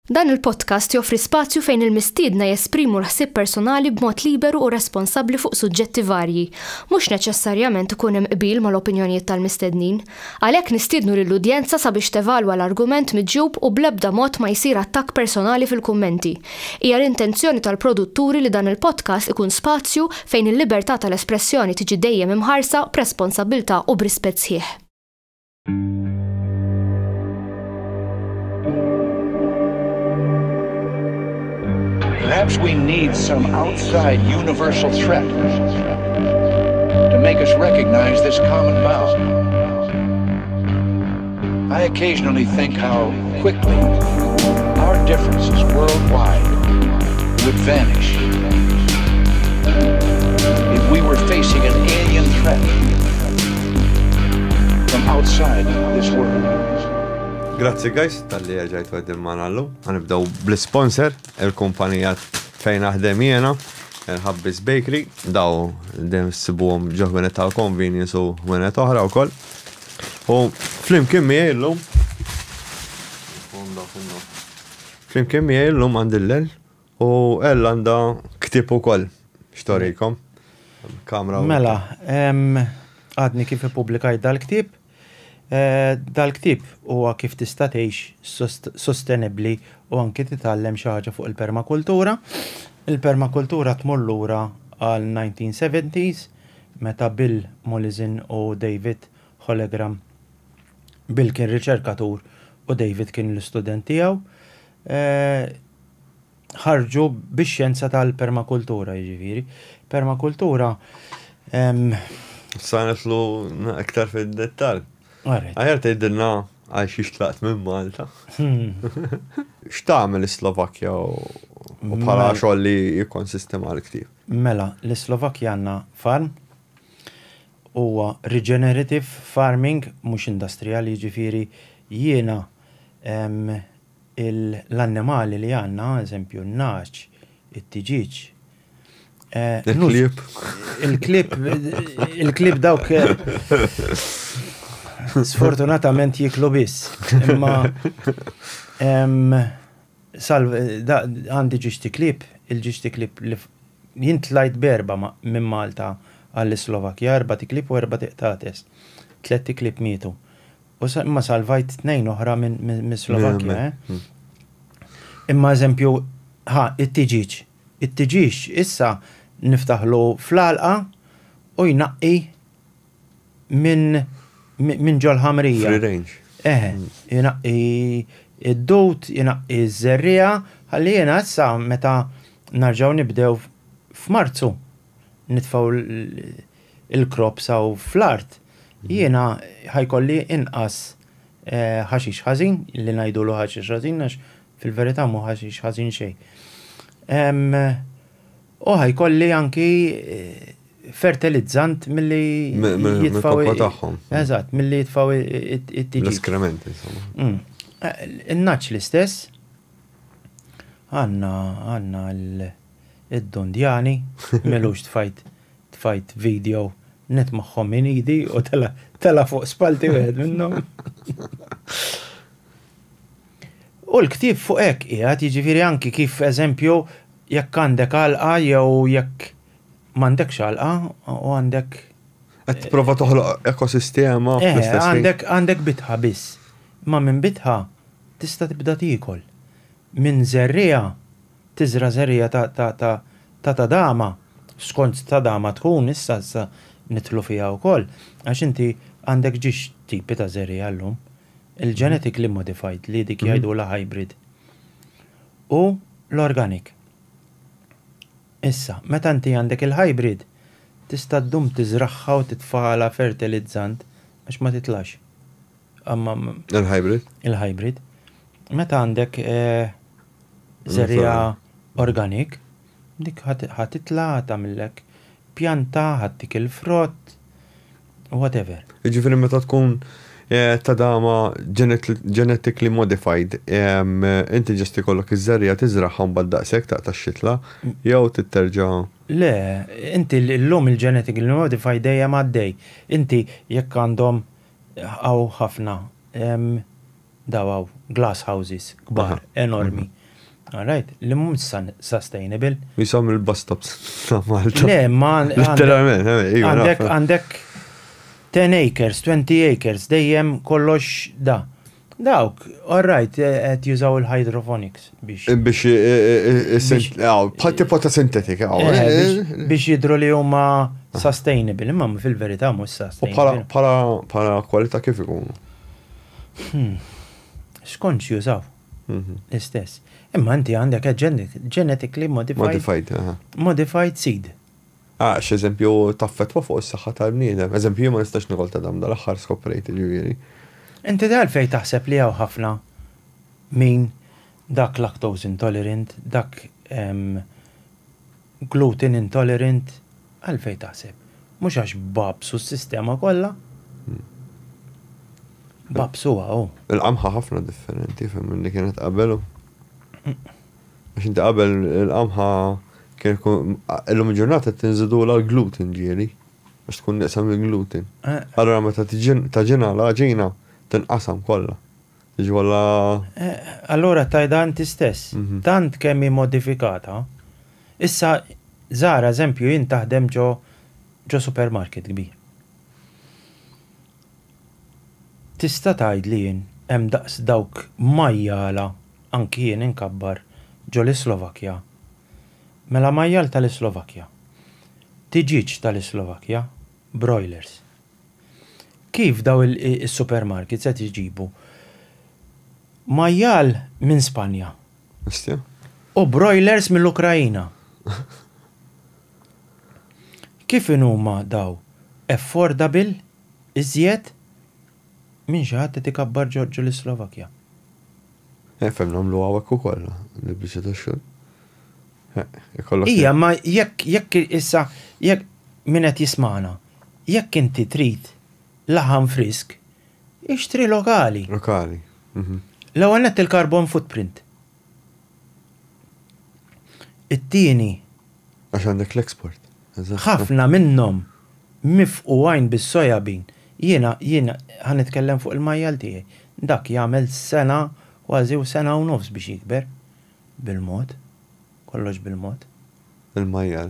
Dan il-podcast joffri spazju fejn il-mistiedna jesprimu l-ħsieb personali b'mod liberu u responsabbli fuq suġġetti varji, mhux neċessarjament ikun hemm qbil mal-opinjonijiet tal-mistednin. Għalhekk nistiednu lill-udjenza sabiex tevalwa l-argument miġjub u bl-ebda mod ma jsir attakk personali fil-kummenti. Hija l-intenzjoni tal-produtturi li dan il-podcast ikun spazju fejn il-libertà tal-espressjoni tiġi dejjem imħarsa b'responsabbiltà u b'rispett sħiħ. Perhaps we need some outside universal threat to make us recognize this common bound. I occasionally think how quickly our differences worldwide would vanish if we were facing an alien threat from outside this world. Grazzi guys, tal-li ġajtu għeddim manallu. Għanibdaw bl-sponsor, il-kumpanija fejn aħdem jena, il-Habbis Bakery, daw dem s-sibuħom ġoħbenet tal-convenience u għenet oħra u koll. U flimkien miejllum, flimkien miejllum għandillel, u ella għanda ktib u koll. Xtorikom? Kamra. Mela, għadni kif publikaj dal-ktib. Dal-ktib huwa kif tista' tgħix sostenibbli u anke titgħallem xi ħaġa fuq il-permakultura. Il-permakultura tmur lura għal 1970s meta Bill Mollison u David Hollegram. Bill kien riċerkatur u David kien l-istudent tiegħu. Ħarġu bix-xjenza tal-permakultura jiġifieri. Permakultura Sa nitlu iktar fid-dettall. Għajar tgħidilna għal xi xtlaqt minn Malta. X'tagħmel is-Slovakkja u bħala xogħol li jikkonsisti mal-ktib? Mela, l-Slovakkja għandna farm huwa regenerative farming mhux industrijali jiġifieri jiena l-annimali li għandna, eżempju n-naċ, it-tiġiġ. Il-klib dawk sfortunatament jiklu biss. Imma għandi ġiġti klib, il-ġiġti klib li jintlajt berba minn Malta għall-Slovakkja, 4 klib u 4 tiqtates. 3 klib mietu. U imma salvajt 2 oħra minn Slovakkja. Imma eżempju, it-tiġiġ. It-tiġiġ issa niftaħlu fl-alqa u jnaqqi minn ġol ħamrija. Free range. Jinaqqi id-dut, jinaqqi z-zerrija, ħalli jena issa meta narġaw nibdew f'Marzu nitfaw il-krops aw fl-art. Jena ħajkolli inqas ħaxix ħażin, li ngħidulu ħaxix ħażin għax fil-verità mu ħaxix ħażin xejn. U ħajkolli anki fertilizzant milli jitfaw eżatt, milli jitfaw it-tiġi. L-eskrementi, insomma. Il-naċ l-istess, għanna l-dundjani, melux tfajt video nitmaħħom minn idi u tela fuq spalti wieħed minnhom. U l-ktib fuq hekk qiegħed jiġifieri anki kif eżempju jekk għandek għalqa jew jekk m'għandekx għalqa u għandek qed tipprova toħloq ekosistema fl-istess. Għandek bitħa biss. Ma minn bitħa tista' tibda tiekol. Minn żerrija tiżra żerrija ta' tadama, skont tadama tkun issa nitlu fiha wkoll għax inti għandek ġiex tipi ta' żerrija llum. Il-genetically modified li dik jgħidula hybrid. U l-organic. Issa, meta inti għandek il-hybrid, tista' ddum tiżraħħa u titfala fertilizzant għax ma titlax. Il-hybrid? Il-hybrid. Meta għandek żerrija organic, dik ħatitla tagħmilek pjanta, ħattik il-frott, whatever. Jiġifieri meta tkun tadama genetically modified, inti ġest ikollok iż-żerrija tiżraħħa mbagħad daqshekk taqta' x-xitla jew titterġa'. Le, inti llum il-genetically modified dejjem għaddej. Inti jekk għandhom ħafna dawaw glass houses kbar, enormi. Alright, li mhux sustainable. Jisom il-bus stops ta' Malta. Le, ma Literalment, għandek 10 acres, 20 acres, dejjem kollox da. Dawk, alright, qed jużaw il-hydroponics biex. Bħal ta' sintetika. Biex jidru li huma sustainable, imma fil-verità mhux U sustainable. bħala kwalità kif ikunu? X'kontx jużaw l-istess. Imma inti għandek genetically modified seed. X'eżempju taffetwa fuq is-saħħa tal-bniedem. Eżempju ma nistax nigol ta' dam dal-aħħar skoprejt ġifieri. Inti dal-fej taħseb li hawn ħafna min dak lactose intolerant, dak gluten intolerant, għalfej taħseb. Mhux għax babsu s-sistema kollha. Babsu għaw. Il-qamħa ħafna differenti fem li kienet qabelu. Għax inti qabel il-qamħa kien illum il-ġurnata tinżidu l-gluten ġieli għax tkun neqsam il-gluten. Allora meta taġina ġina tinqasam kollha. Tiġi walla. Allora tajda inti stess. Tant kemm modifikata. Issa żara eżempju jien taħdem ġo supermarket kbir. Tista' tgħid li jien hemm daqs dawk majjala anki jien inkabbar ġo l-Slovakkja. Mela majjal tal-Slovakkja. Tiġiġ tal-Slovakkja, broilers. Kif daw il-supermarket se tiġibu? Majjal minn Spanja. U broilers mill-Ukrajina. Kif huma daw? Affordable iżjed minn xi ħadd tikabbar ġo l-Slovakkja. Fem nagħmlu hawnhekk ukoll li biex taxxu. Ija, ma jekk issa jekk min qed jismana, jekk inti trid laħam frisk, ixtri lokali. Lokali. L-ewwel nett il-carbon footprint. It-tieni. Għax għandek l-export. Ħafna minnhom mifqu għajn bis-soja bean. Jiena ħanitkellem fuq il-majjal tiegħi. Dak jagħmel sena kważi u sena u nofs biex jikber. Bil-mod. Kollox bil-mod. Il-majjal.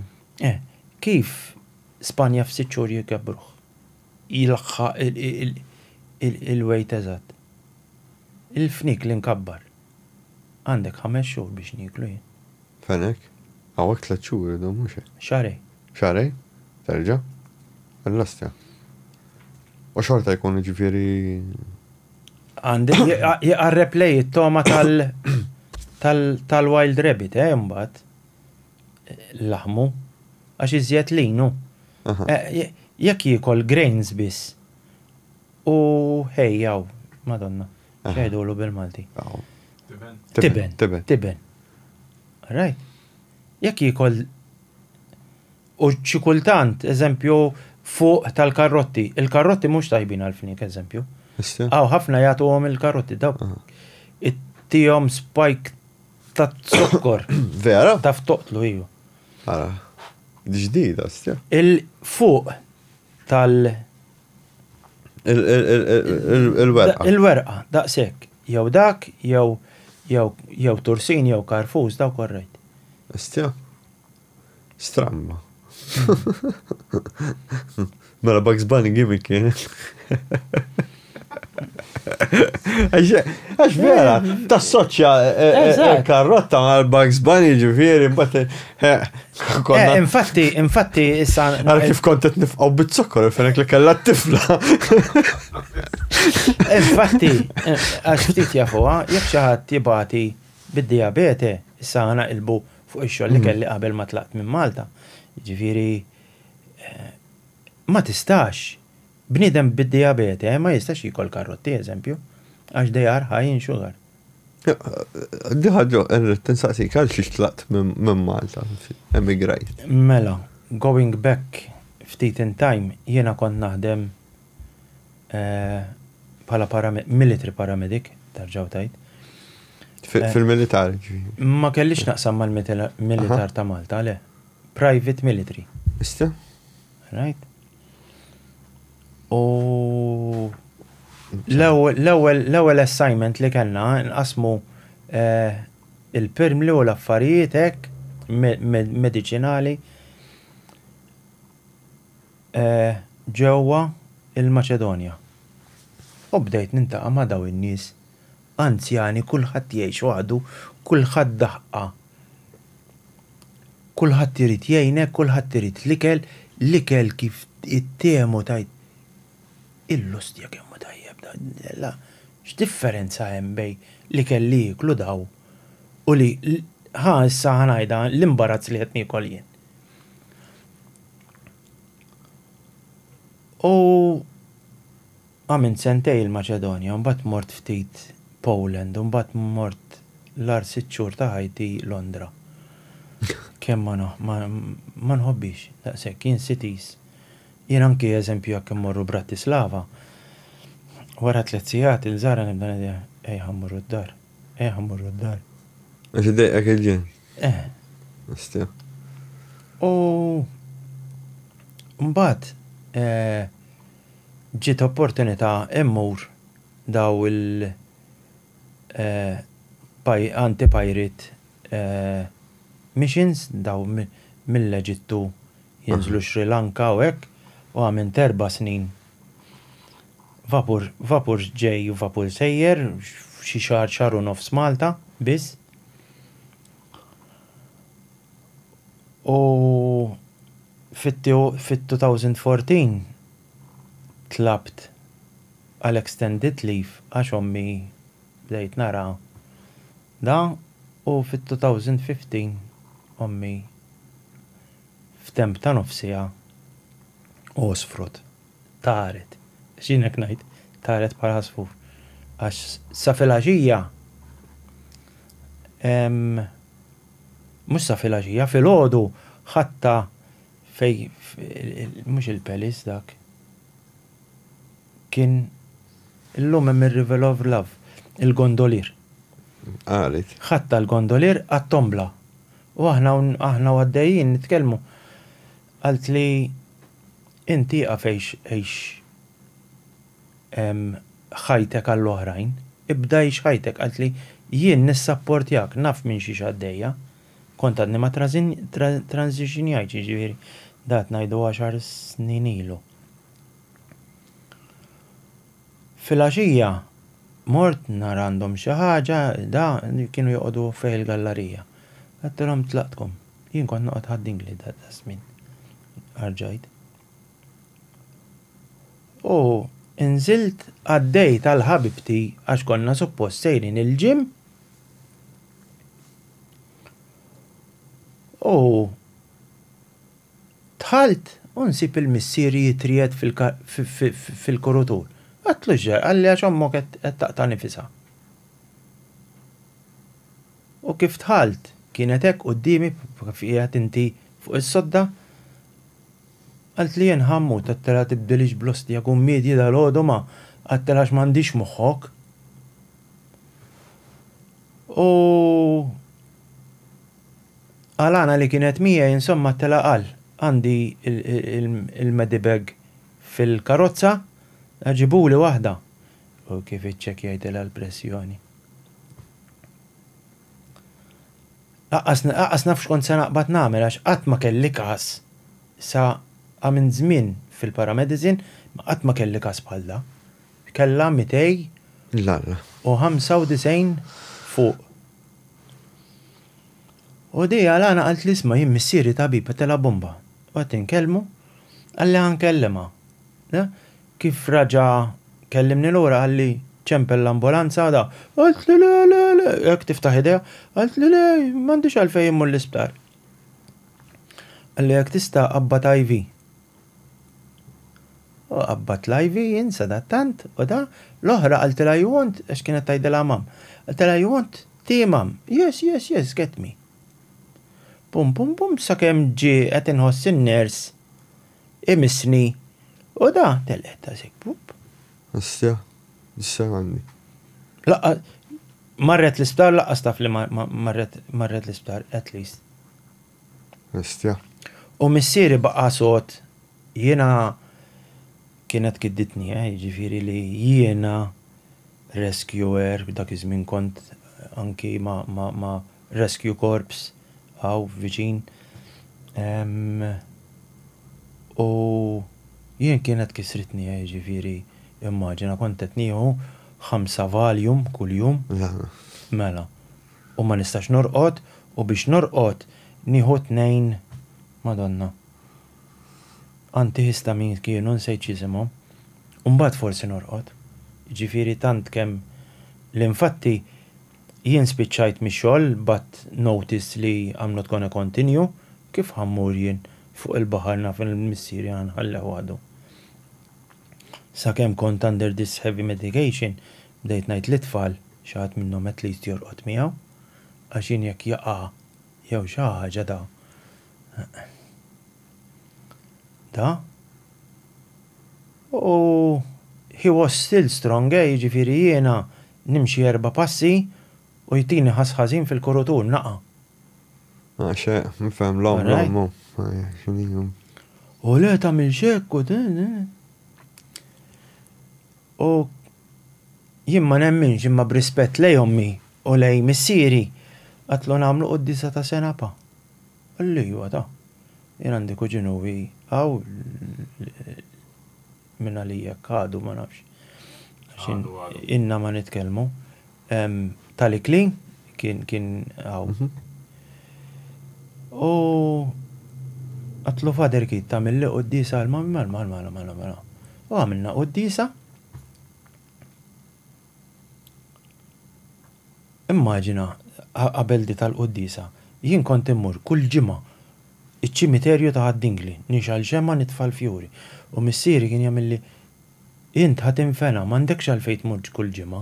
Kif Spanja f'6 xhur jikebruh? Jilħħa il-wejt eżatt. Il-fnik li nkabbar. Għandek 5 xhur biex niklu jien. Fenek? Għawek 3 xhur jidhom mhux hekk. Xarej. Xarej? Terġa'? L-lastja. U xorta jkun ġifieri. Għandek jaqarreb lej it-toma tal-wild rabbit, imbagħad. Laħmu. Għax iżjed linu. Jekk jiekol grains biss. U ħejjaw, Madonna. Xejdulu bil-Malti. Tiben. Right. Jekk jiekol u xi kultant, eżempju, fuq tal-karrotti. Il-karrotti mhux tajbin għal-fnik, eżempju. Ħafna jagħtuhom il-karrotti dawk. Ittihom spike ta' zukkor. Vera? Taf toqtlu iju. Ġdida, stja. Il-fuq il-werqa. Il-werqa, daqshekk. Jew dak, jew tursin, jew karfus, daw korrejt. Stja. Stramba. Mela Bugs Bunny gimmick kien. Għax vera, tassoċja karrotta mal Bugs Bunny ġifieri Infatti issa għal kif kontet nifqgħu bit-zokkor fenek li kellha t-tifla. Infatti, għax ftit jafuha, jekk xi ħadd jibgħati bid-diabete, issa naqilbu fuq ix-xogħol li kelli qabel ma tlaqt minn Malta. Ġifieri ma tistax bniedem bid-diabete ma jistax jikol karrotti, eżempju, għax they are high in sugar. Diħħaġo, tinsaqsi, għal xiex tlaqt minn Malta, emigrajt. Mela, going back ftit in time, jiena kont naħdem bħala military paramedic, tarġaw tajt. Fil-militari? Ma kellix naqsam mal-militar ta' Malta, le. Private military. Ista? Right? U L-ewwel assignment li kellna nqasmu il-permli u l-affarijiet hekk mediċinali ġewwa il-Maċedonja. U bdejt nintaqa' ma' daw in-nies anzjani, kulħadd jgħix waħdu, kulħadd daħqa. Kulħadd irid jgħinek, kulħadd irid l-ikel kif it-temu tajt il-lustja kemm tajjeb. La, x'differenza hemm bej l-ikel li jiklu daw u li issa ħanajda l-imbarazz li qed niekol jien. U għamint sentej il-Maċedonja, mbagħad mort ftit Poland, mbagħad mort l-ar 6 xhur ta' ħajti Londra. Kemm ma nħobbix, daqshekk jien cities. Jien anki eżempju jekk immorru Bratislava, wara 3 sigħat il-żara nibda ngħidha ħammurru d-dar. Ħammurru d-dar. Għax iddejqek il-ġien. Astja. U mbagħad ġiet opportunità immur daw anti-pirate missions daw mill-Eġittu jinżlu Sri Lanka u hekk u għamint 4 snin. Vapur ġej u vapur sejjer, xi xahar u nofs Malta biss. U fit-2014 tlabt għal extended leave għax ommi bdejt nara da u fit-2015 ommi f'temp ta' nofsija osfrut taret. X'inek ngħid taret bħala ħasfur. Għax sa filgħaxija mhux sa filgħaxija filgħodu ħatta fej mhux il-pelis dak. Kien illum hemm ir-River of Love, il-gondolier. Għalit. Ħatta l-gondolier għat-tombla. U aħna għaddejjin nitkellmu. Qalt li inti għafejx ħajtek għall-oħrajn, ibdajx ħajtek. Qalt li jien nissapportjak, naf minn xi għaddejja. Kont għadni ma transitionjajt, ġifieri dat ngħidu 10 snin ilu. Fil-għaxija, mort nara għandhom xi ħaġa, da kienu joqogħdu fejn il-gallerija. Għattilhom tlaqtkom, jien kont noqgħod ħaddin li da żmien. Arġajt. U inżilt għaddejt għal ħabibti għax konna suppost sejrin il-ġim. U tħalt u nsib il-missieri jitried fil-kurutur. Għatlu ġar, għalli għax ommok qed taqta' nifisha. U kif tħalt kienet hekk qudiemi qiegħed inti fuq is-sodda, qalt li jien ħammut għattela tibdilix blosti jekk medji dal-għodu ma għattela m'għandix moħħok. U għalana li kienet mija insomma għattela qal għandi il-medibag fil-karozza ġibuli waħda. U kif iċċekjajt l-pressjoni. Aqqas nafx kont se naqbad nagħmel għax qatt ma kelli każ sa għamin żmien fil-paramedicine ma qatt ma kelli każ bħal da. Kellha 295 fuq. U di għalana qalt li isma' jien missieri tabib għatela bomba. U għat inkellmu għalli ħankellima. Kif raġa kellimni l-ura għalli ċempel l-ambulanza da. Għalt li le, jek tiftaħ idea, għalt li le, m'għandix għalfejn immur l-isptar. Għalli jek tista' qabbat IV. U qabbat l-IV jinsa da tant, u da l-oħra għalt la you want, għax kienet tajdela mam. Għalt la you want, ti mam, yes, get me. Pum, sakemm ġi qed inħoss in-ners imisni u da telqet ta' sek pup. Astja, issa għandi. Laqqa, marret l-isptar, laqqas taf li marret l-isptar, at least. Astja. U missieri baqqa sot, jiena kienet kidditni, ġifiri li jiena rescuer, dak iż-żmien kont anki ma Rescue Corps għaw viċin. U jien kienet kisritni, ġifiri, immaġina kont qed nieħu 5 valjum kull jum. Mela. U ma nistax norqod, u biex norqod nieħu 2, Madonna. Antihistamin kienu nsejt jisimhom. U mbagħad forsi norqod. Ġifieri tant kemm l-infatti jien spiċċajt mix-xogħol but notice li I'm not gonna continue kif ħammur jien fuq il-baħar naf il-missieri ħanħallew għadu. Sakemm kont under this heavy medication bdejt ngħid l-itfal xi ħadd minnhom at least jorqod miegħu għax jien jekk jaqa' jew xi ħaġa da. U he was still strong, ġifieri jiena nimxi 4 passi u jtini ħasħażin fil-kurutur naqa'. Xe, mifhem l-ommu. U le tagħmel xekk u u jien ma nemminx imma b'rispett lej ommi u lej missieri għatlu nagħmlu qudiesa ta' senapa. Alli ta' jien għandi kuġinuwi għaw minna li għadu ma nafx. Inna ma nitkellmu. Tal-ikli kien għaw. U għatlu fader kit ta' mill-li qudiesa għal-mal. U għamilna qudiesa. Immaġina, qabeldi tal-qudiesa, jien kont immur kull ġimgħa iċ-ċimiterju ta' Għaddingli, nixal ġemma nitfal fjuri. U missieri kien jagħmilli int ħadd infena m'għandekx għalfejn tmur kull ġimgħa.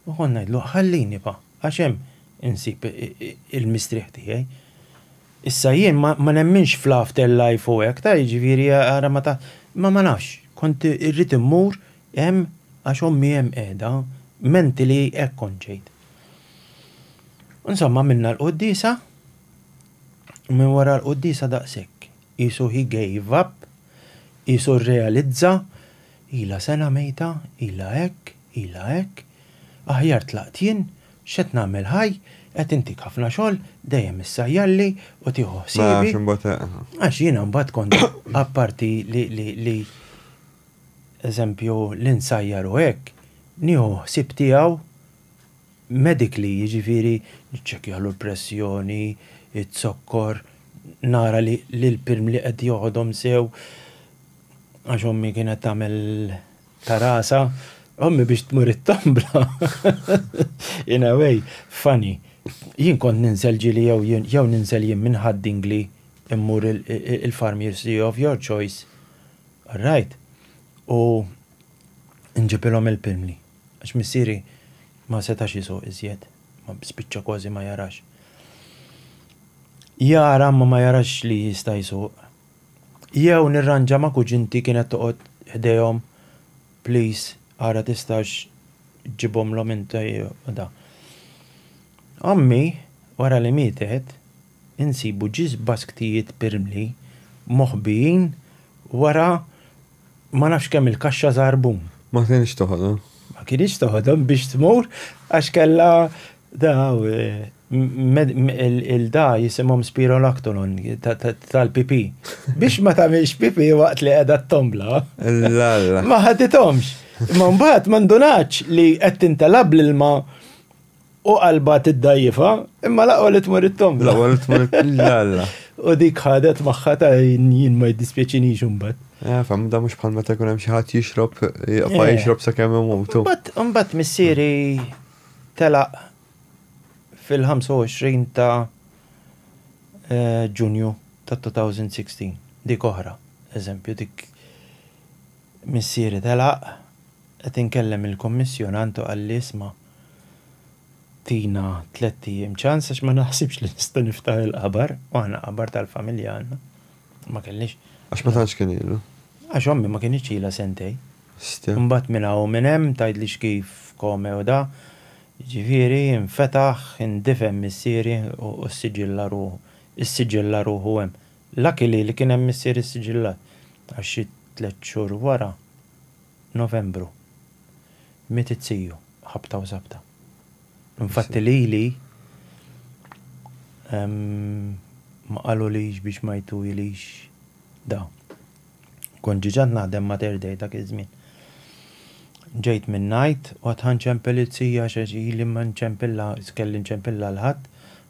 U kont ngħidlu ħallini pa, għax hemm insib il-mistrieħ tiegħi. Issa jien ma nemminx fl-after life u hekk ta' jiġifieri ara ma nafx, kont irrid immur hemm għax ommi hemm qiegħda, menti li hekk kont ġejt. Insomma minna l-qudiesa, minn wara l-qudiesa daqshekk. Isu he gave up, isu realizza, ila sena mejta, ila hekk, aħjar tlaqt jien, x'qed nagħmel ħaj, qed intik ħafna xogħol, dejjem issajjalli u tieħu ħsiebi. Għax jiena mbagħad kont apparti li eżempju l-insajjar u hekk, nieħu ħsieb tiegħu medically, jiġifieri niċċekkjalu l-pressjoni, it-sokkor, nara li l-pirm li qed joħodhom sew għax ommi kienet tagħmel tarasa, ommi biex tmur it-tombla. In a way, funny. Jien kont ninżel ġili jew ninżel jien minn Għaddingli immur il-pharmacy of your choice. All right. U nġibilhom il-pirmli. Għax missieri ma setax jisuq iżjed, ma spiċċa kważi ma jarax. Jara ma jarax li jista' jisuq. Jew nirranġa ma' kuġinti kienet toqgħod ħdejhom, please, ara tistax ġibhom l inta da. Ommi, wara li mietet, insibu basktijiet pirmli, moħbijin, wara ma nafx kemm il-kaxxa żarbun. Ma kienx toħodhom. Ma kienx toħodhom biex tmur għax kellha daw il-da jisimhom spirolactolon tal-pipi. Biex ma tagħmilx pipi waqt li qiegħda t-tombla. Ma ħadithomx. Ma mbagħad ma ndunax li qed tintalab l-ilma u qalba tiddajjifa, imma laqgħu li tmur it-tombla. U dik ħadet magħha ta' jien ma jiddispjaċinix imbagħad. Fam, da mhux bħal meta jkun hemm xi ħadd jixrob sakemm imutu. Imbagħad missieri telaq fil-25 ta' Ġunju ta' 2016. Dik oħra, eżempju, dik missieri telaq qed inkellem il-kommissjonant u qalli isma' tina 3 ijiem ċans għax ma naħsibx li nista' niftaħ il-qabar, u aħna qabar tal-familja għandna. Ma kellix. Għax ma tantx kien ilu. Għax ommi ma kienx ilha sentej. Imbagħad minn hawn minn hemm tgħidlix kif kome u da. Ġifieri infetaħ, indifhem missieri u s-siġilla ruħu. Is-siġilla ruħu hemm. Luckily li kien hemm missieri s-siġillat. Għax xi 3 xhur wara Novembru. Mit it-siju, ħabta u sabta. Infatti li ma qalu lix biex ma jtu lix da. Kon ġiġant naħdem Mater Dei dak iż-żmien. Ġejt minn najt u għatħan ċempel it-sija xaġi li ma nċempilla, skelli nċempilla l-ħadd,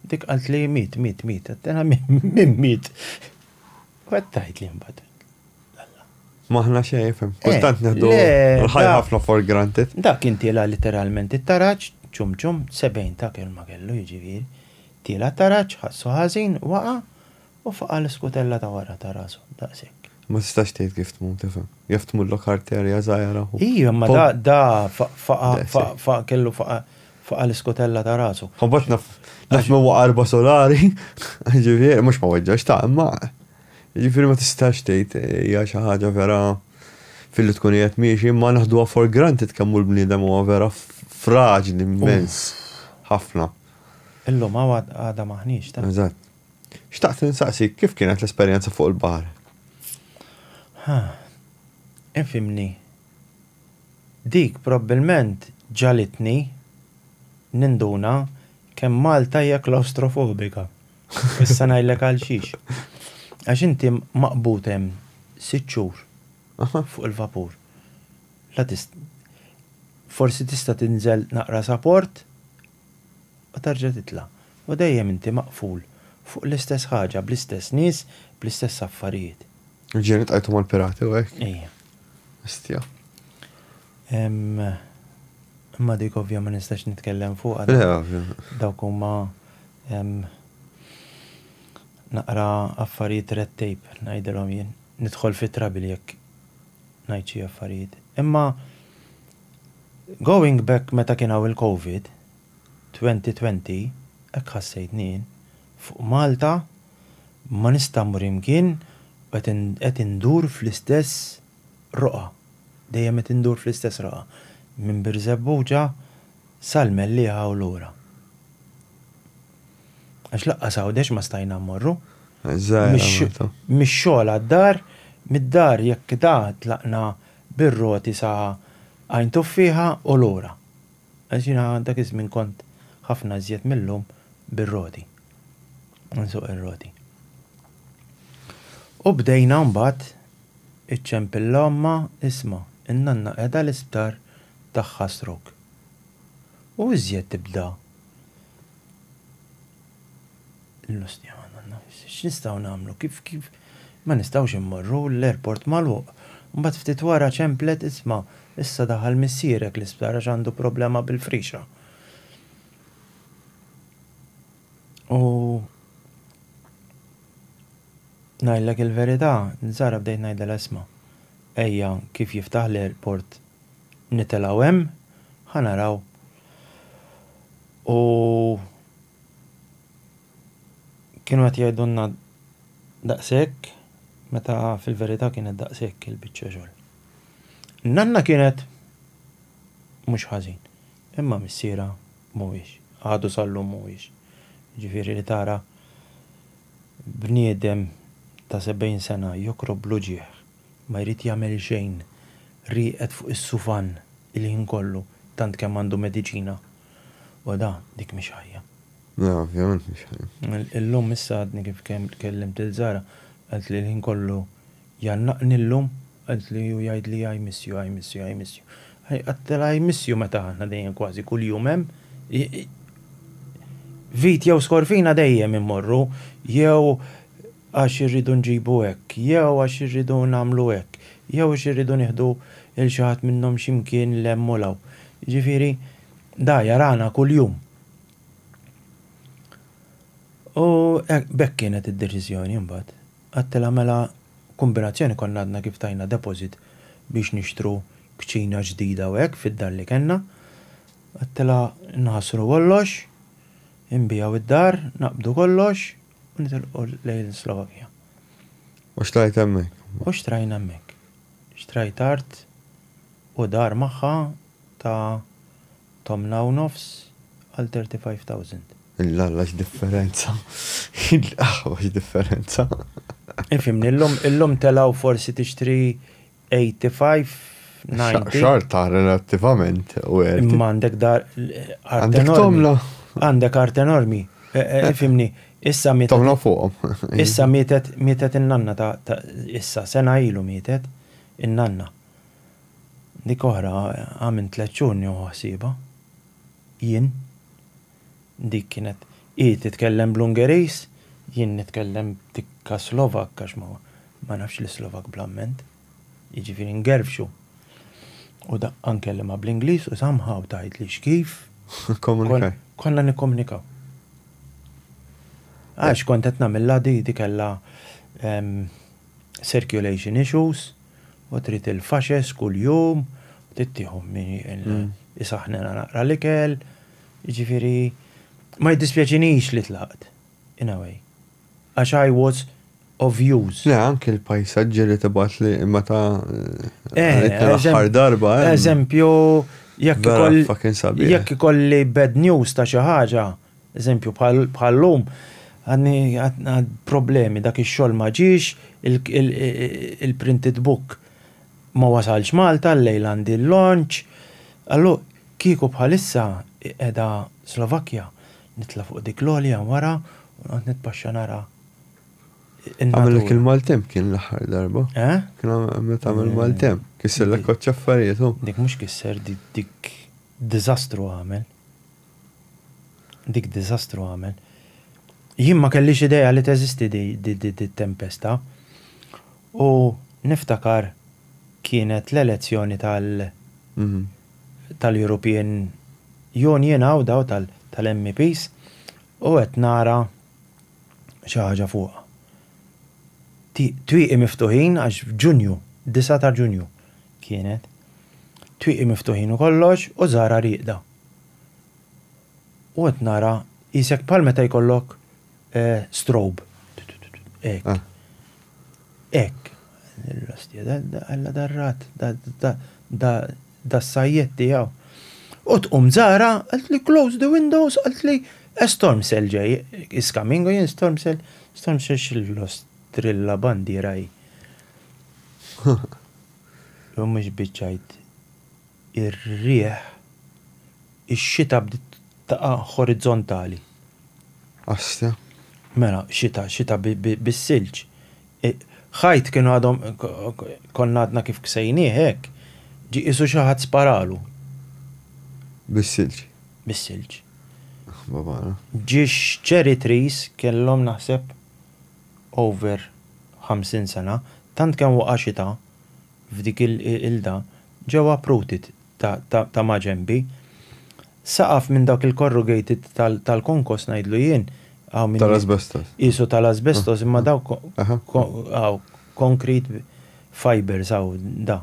dik qalt li mit. Għattena minn mit. U għattajt li mbagħad. Maħna xej, fem. Kultant neħdu l-ħaj ħafna for granted. Dak kien tiela literalment it-taraġġ, ċum 70 ta' kelma kellu jiġifieri. Tiela taraġġ, ħassu ħażin, waqa' u faqa l-iskutella ta' wara ta' rasu, daqshekk. Ma tistax tgħid kif tmut tifhem. Jaf tmullok arterja żgħira. Ija, ma da faqa kellu faqa l-iskutella ta' rasu. Ħabbat naf me waqarba solari, ġifieri mhux ma weġġax ta' imma ġifieri ma tistax tgħid hija xi ħaġa vera fil-li tkun qiegħed miexi ma naħduha for granted kemm hu l-bniedem huwa vera fraġli immens ħafna. Illum għada maħniex ta'. Eżatt. Xtaqt insaqsik kif kienet l-esperjenza fuq il-baħar? Infimni. Dik probabbilment ġalitni ninduna kemm Malta hija klaustrofobika. Issa ngħidlek għal xiex. Għax inti maqbut hemm 6 xhur fuq il-vapur. Forsi tista' tinżel naqra saport u tarġa' titla'. U dejjem inti maqful fuq l-istess ħaġa, bl-istess nies, bl-istess affarijiet. Ġieni tqajtu mal-pirati u hekk? Ejja. Istja. Imma dik ovvja ma nistax nitkellem fuq dawk huma naqra affarijiet red tape ngħidilhom jien. Nidħol fi trabil jekk ngħid xi affarijiet. Imma going back meta kien hawn il-COVID 2020 hekk ħassejt nien fuq Malta ma nista' mmur imkien qed indur fl-istess roqa. Dejjem qed indur fl-istess roqa. Minn Birzebbuġa sal-Mellieħa u lura. Għax laqqas għawdex ma stajna mmorru. Mix-xogħol għad-dar, mid-dar jekk da tlaqna bir-roti sa għajn tuffiħa u lura. Għax jiena dak iż-żmien kont ħafna żjed millum bir-roti. Nsuq ir-roti. U bdejna mbagħad iċċempilla omma isma' in-nanna qiegħda l-isptar tagħha strok. U iżjed tibda. L-ostja nanna, x'nistgħu nagħmlu? Kif ma nistgħux immorru l-airport magħluq. Mbagħad ftit wara ċemplet isma' issa daħal missierek l-isptar għax għandu problema bil-frixa. U ngħidlek il-verità, Zara bdejt ngħidha isma' ejja kif jiftaħ l-airport nitilgħu hemm, ħanaraw. U kienu qed jgħidulna daqshekk, meta fil-verità kienet daqshekk il-biċċa xogħol. Nanna kienet mhux ħażin, imma missiera mhuwiex, għadu sallum mhuwiex. Ġifieri li tara bniedem ta' 70 sena jokrob bluġieħ, ma jrid jagħmel xejn, rieqed fuq is-sufan il-ħin kollu, tant kemm għandu mediċina. U da dik mhix ħajja. Ovvjament mhix ħajja. Illum issa għadni kif kellimt il-Zara, qalt li l-ħin kollu jannaqni llum, qalt li ju jgħid li I miss you. Għattela I miss you meta aħna dejjem kważi kuljum hemm. Vit jew skorfina dejjem immorru, jew għax irridu nġibu hekk, jew għax irridu nagħmlu hekk, jew għax irridu nieħdu il-xi ħadd minnhom x'imkien lemm u law. Ġifieri da jarana kuljum. U bekk kienet id-deċiżjoni mbagħad. Għattela mela kombinazzjoni konna għadna kif tajna deposit biex nixtru kċina ġdida u hekk fid-dar li kellna. Għattela nħassru kollox, inbijaw id-dar, naqbdu kollox, u nitilqu lejn Slovakkja. U xtrajt hemmhekk? U xtrajna hemmhekk. Xtrajt art u dar magħha ta' tomna u nofs għal 35,000. Illa x'differenza. X'differenza. Ifimni, illum telaw forsi tixtri 85, 90. Xorta relattivament u Imma għandek dar art Għandek enormi. tomla. Għandek art enormi. Fimni, issa Tomla fuqhom. Issa mietet in-nanna ta' issa sena ilu mietet in-nanna. Dik oħra għamin 3 ġurni u ħsiba. Jien dik kienet titkellem bl-Ungerijs, jien nitkellem tikka Slovak għax ma nafx li Slovak blamment. Jiġifieri ngerfxu. U da nkellem bl-Ingliż u somehow tajt li x'kif Komunikaj. konna nikkomunikaw. Għax kont qed nagħmilha di kellha circulation issues u trid il-faxes kuljum u tittieħu min isaħħna naqra l-ikel, jiġifieri ma jiddispjaċinix li tlaqt, in a way. Għax I was of use. Le, anke l-pajsaġġi li tibgħat li meta l-aħħar darba. Eżempju, jekk ikolli bad news ta' xi ħaġa, eżempju bħallum, għandni problemi dak ix-xogħol ma ġiex, il-printed book ma wasalx Malta, l-lejl għandi l-launch. Allu, kieku bħalissa qiegħda Slovakkja, nitla fuq dik l-olja wara u għand nitpaxxa nara. Għamilek il-Maltem kien l-aħħar darba. Kien għamilek il-Maltem. Kisser l koċċa affarijiet. Dik mhux kisser, dik diżastru għamel. Dik diżastru għamel. Jien ma kellix idea li teżisti di tempesta. U niftakar kienet l-elezzjoni tal-European Union għaw daw tal-MEPs u qed nara xi ħaġa fuqha. Twieqi miftuħin għax f'Ġunju, 9 ta' Ġunju kienet. Twieqi miftuħin u kollox u żara rieqda. U qed nara isek bħal meta jkollok strobe. Ek. Għalla darrat, da sajjet tijaw. U tqum zara, għalt li close the windows, għalt li storm cell ġej, is coming, u jen storm cell xil-lostrilla bandi raj. U mux biċċajt, ir-rieħ, ix-xita bdiet taqa horizontali. Astja. Mela, xita bis-silġ. ħajt kienu għadhom konna għadna kif ksejni hekk, ġi isu xaħat sparalu. Bis-silġ. Bis-silġ. Babana. Ġiex cherry trees kellhom naħseb over 50 sena, tant kemm waqa' xita f'dik il-da ġew uprooted ta' maġembi. Saqaf minn dak il-corrugated tal-konkos ngħidlu jien. Tal-asbestos. Isu tal-asbestos, imma daw concrete fibers għaw da.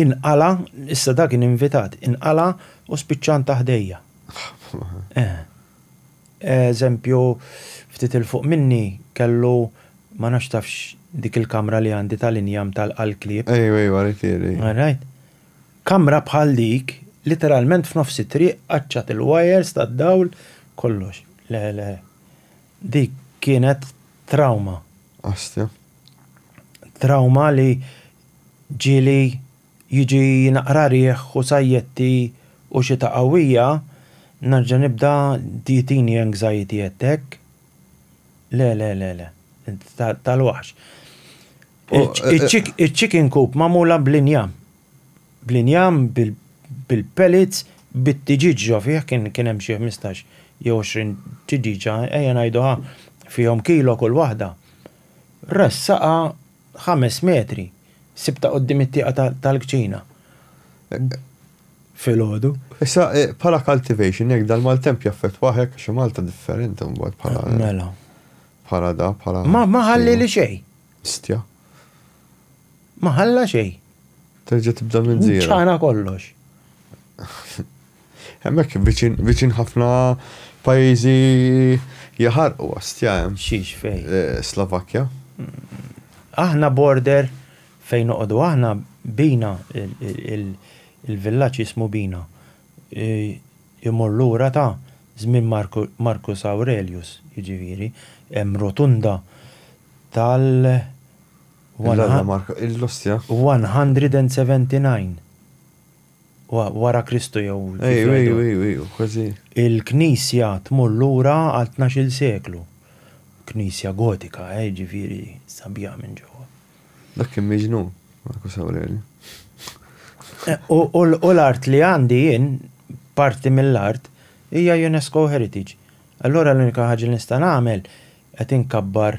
Inqala, issa dak invitat, inqala u spiċċan taħdejja. Eżempju, ftit il-fuq minni kellu ma nafx tafx dik il-kamra li għandi tal-injam tal-qalklib. Ejwa, ritieri. Right. Kamra bħal dik, literalment f'nofs it-triq, qaċċat il-wires tad-dawl, kollox. Le. Dik kienet trauma. Astja. Trauma li ġili jiġi naqra rieħ u sajjetti u xita qawwija, narġa' nibda titini anxiety attack. Le. Tal-waħx. Il-chicken coop mamula bl-injam. Bl-injam, bil-pellets, bit-tiġiġġa fih kien hemm xi 15 jew 20 tiġiġa, ejja ngħiduha fihom kilo kull waħda. Ressaqa 5 metri, sibta qudiem it-tieqa tal-kċina. Filgħodu. Issa bħala cultivation jekk dal-Maltemp jaffettwa hekk xi Malta differenti mbagħad bħala. Mela. Bħala da, bħala. Ma ħalli li xejn. Stja. Ma ħalla xejn. Terġa' tibda minn żira. ċana kollox. Hemmhekk viċin ħafna pajjiżi jaħarqu għastja hemm. Xiex fejn. Slovakkja. Aħna border fejn noqogħdu aħna bina il-villaġġ jismu Bina. Imur lura ta' żmien Marcus Aurelius, jiġifieri, hemm rotunda L-alla Marko, il-lostja. 179 wara Kristu jew. Ej, kważi. Il-Knisja tmur lura għal 12 seklu. Knisja gotika, ġifieri sabiħa minn ġewwa. Dak kien miġnu, Marko Sawreli. U l-art li għandi jien, parti mill-art, hija UNESCO Heritage. Allora l-unika ħaġa li nista' nagħmel qed inkabbar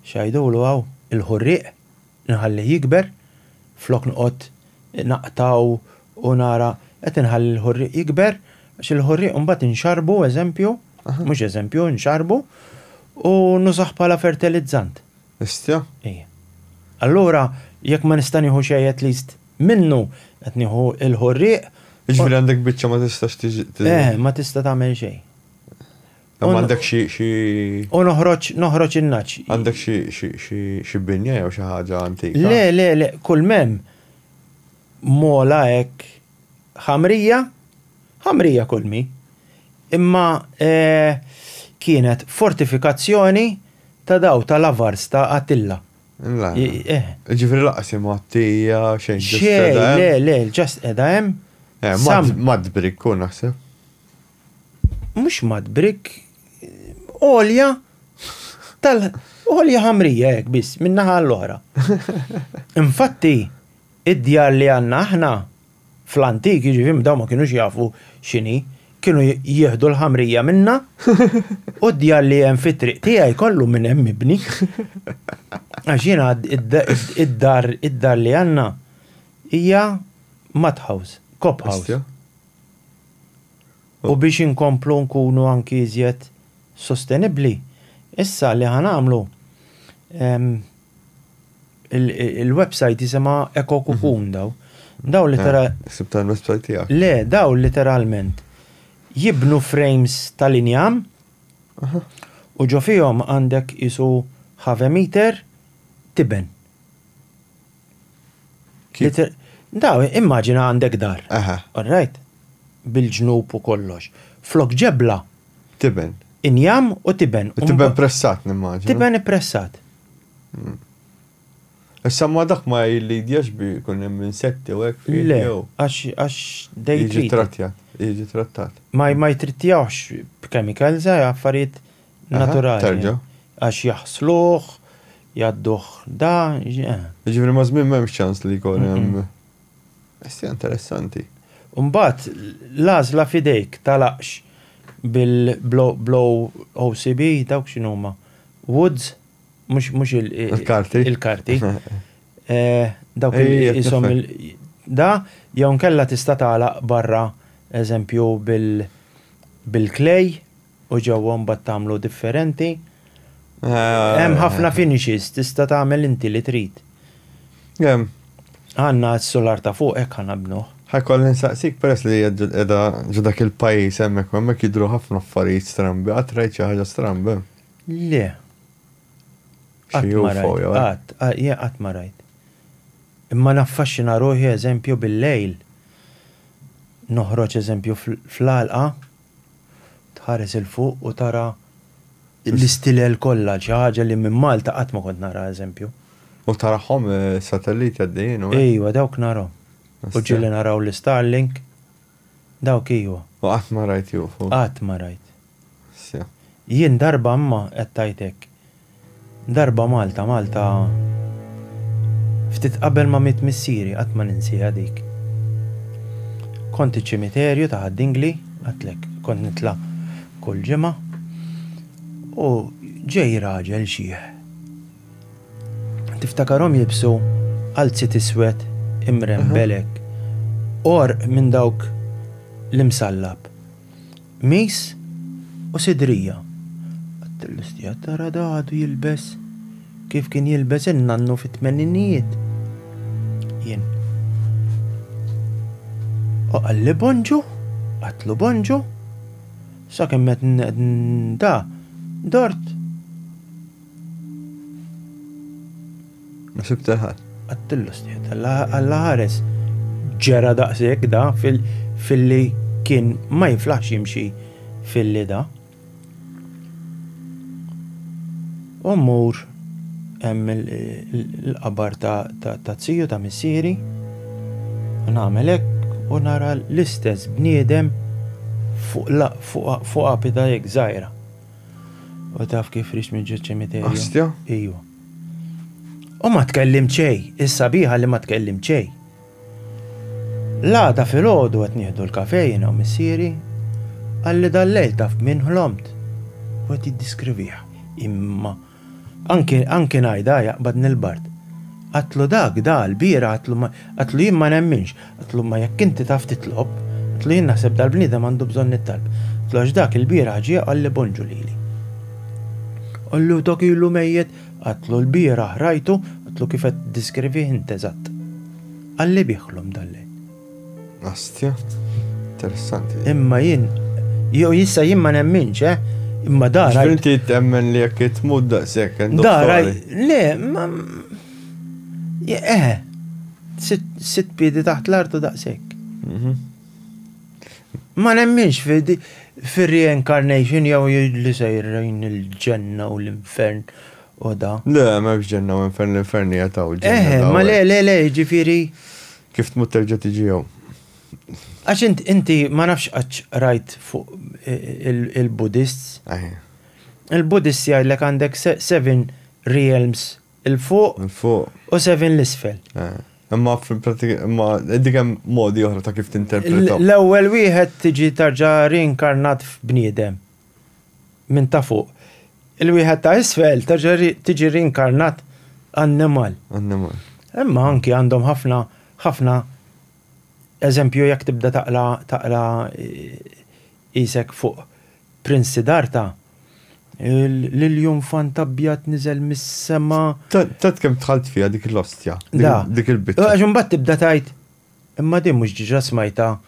xajdulu għaw il-ħurriq, nħalli jikber, flok nqot naqtaw u nara, qed inħalli l-ħurriq jikber, għax il-ħurriq mbagħad inxarbu, eżempju, mhux eżempju, nxarbu, u nużaħ bħala fertilizzant. Istja? Allura, jekk ma nista' nieħu xejn at least minnu qed nieħu il-ħurriq. Ġifieri għandek biċċa ma tistax tiġi. Ma tista' tagħmel xejn. Ma għandek xi. U noħroġ in-naċ. Għandek xi binja jew xi ħaġa antika? Le, kull mem mola hekk ħamrija kull mi. Imma kienet fortifikazzjoni ta' daw tal-avars ta' Attilla. Ġifieri laqas imma Attija xejn. Le, ġast edha hemm. Madbrik kun naħseb. Mhux madbrik, olja olja ħamrija hekk biss min-naħa l-oħra. Infatti, id-djar li għandna aħna fl-antik, ġifieri daw ma kinux jafu x'inhi, kienu jieħdu l-ħamrija minna u d-djar li hemm fit-triq tiegħi kollu minn hemm mibni. Għax jiena id-dar li għandna hija madhouse, cop house. U biex inkomplu nkunu anki iżjed sostenibbli, issa li ħanamlu il-website jisimha Eco Cocoon daw. Daw Sibta l-website tiegħek. Le, daw literalment jibnu frames tal-injam u ġo fihom għandek isu have a meter tiben. Daw, immaġina għandek dar. All right? Bil-ġnub u kollox. Flok ġebla. Tiben. Injam u tiben. Tiben pressat, nimmaġina. Tiben pressat. Issa ma dak ma jillidjax bi kun hemm insetti u hekk. Le, għax jiġi trattat. Ma jtrittjawx b'chemicals, affarijiet naturali. Terġa'. Għax jaħsluh, jadduh da. Ġifieri ma żmien m'hemmx ċans li jkun hemm. Issa interessanti. Mbagħad l-għażla fidejk talaqx bil-blow OCB dawk x'inhuma. Woods mhux il-karti. Il-karti. Dawk ishom da jew nkella tista' tagħlaq barra eżempju bil-klej u ġewwa mbagħad tagħmlu differenti. Hemm ħafna finishes tista' tagħmel inti li trid. Għandna s-solar ta' fuq hekk ħanabnuh. Ħajkoll nsaqsik peress li edha ġodak il-pajis hemmhekk jidhru ħafna affarijiet strambi, qatt rajt xi ħaġa strambi. Le. Qatt ma rajt. Imma naffaxxina ruħi eżempju bil-lejl. Noħroġ eżempju fl-għalqa, tħares il-fuq u tara l-istilel kollha xi ħaġa li minn Malta qatt ma kont nara eżempju. U tarahom satelliti għaddejjin. Ejwa, dawk narahom. U ġilli naraw l-Starlink, dawk ejwa. U qatt ma rajt jufu. Qatt ma rajt. Jien darba imma qed tajtek. Darba Malta. Ftit qabel ma mit missieri qatt ma ninsiha dik. Kont iċ-ċimiterju ta' Ħaddingli, għatlek, kont nitla' kull ġimgħa u ġej raġel xieħ. Tiftakarhom jibsu qalzit iswed imrembelek, orq minn dawk l-imsallab, mis u sidrija. Għattillu tara għadu jilbes kif kien jilbes in-nannu fit-tmeninijiet. Jien. U għalli bonġu, għatlu bonġu, sa' kemmet dort. Ma sibtaħat. Għattillu stiet, għalla ħares ġera daqsek da fil-li kien ma jiflax jimxi fil-li da. Ummur hemm il-qabar ta' tziju ta' missieri, nagħmel hekk u nara l-istess bniedem fuq abita jekk żgħira. U taf kif rix minn ġiet ċimiterju. Astja? Ejwa. U ma tkellim xejn, is-sabiħa li ma tkellim xejn. L-għada fil-ħodu għet nieħdu l-kafejna u missieri, għalli dal-lejl taf minn ħlomt. U għet jiddiskrivija. Imma, anke najda jaqbad nil-bard. Għatlu dak da l-bira, għatlu jim ma nemminx, għatlu ma jekk inti taf titlob, għatlu jim naħseb dal-bnidem għandu bżon nittalb. Għatlu għax dak il-bira ġija għalli bonġu lili. Għallu dak ilu mejjet, għatlu l-bira ħrajtu, għatlu kifet diskrivi hintezat. Għalli biħlom dal-lejl. Astja, interessanti. Imma jien, jissa jien ma nemminx, imma dara. Ġvinti temmen li jekk tmud daqsek, dara, le, ma. Sitt piedi taħt l-artu daqsek. Ma nemminx fil-reincarnation jew li sejrin il-ġenna u l-infern u da. Le, ma biex ġenna u infern l-infern jataw ġenna. Ma le, ġifiri. Kif tmut terġa tiġi jew? Għax inti ma nafx għax rajt fuq il-Buddhists. Il-Buddhists jgħidlek għandek 7 realms il-fuq u 7 l-isfel. Imma fil-pratika, imma id-dikem modi oħra ta' kif tinterpretaw. L-ewwel wieħed tiġi tarġa reinkarnat f'bniedem minn ta' fuq. Il-wieħed ta' isfel tarġa tiġi reinkarnat annimal. Imma anki għandhom ħafna eżempju, jekk tibda taqla isek fuq Prinz Siddhartha, l-iljum fantabjat niżel mis-sema. Tat kem tħalt fija dik l-ostja, dik il-bitta. Għaxun bat tibda tajt, imma din mux ġiġa smajta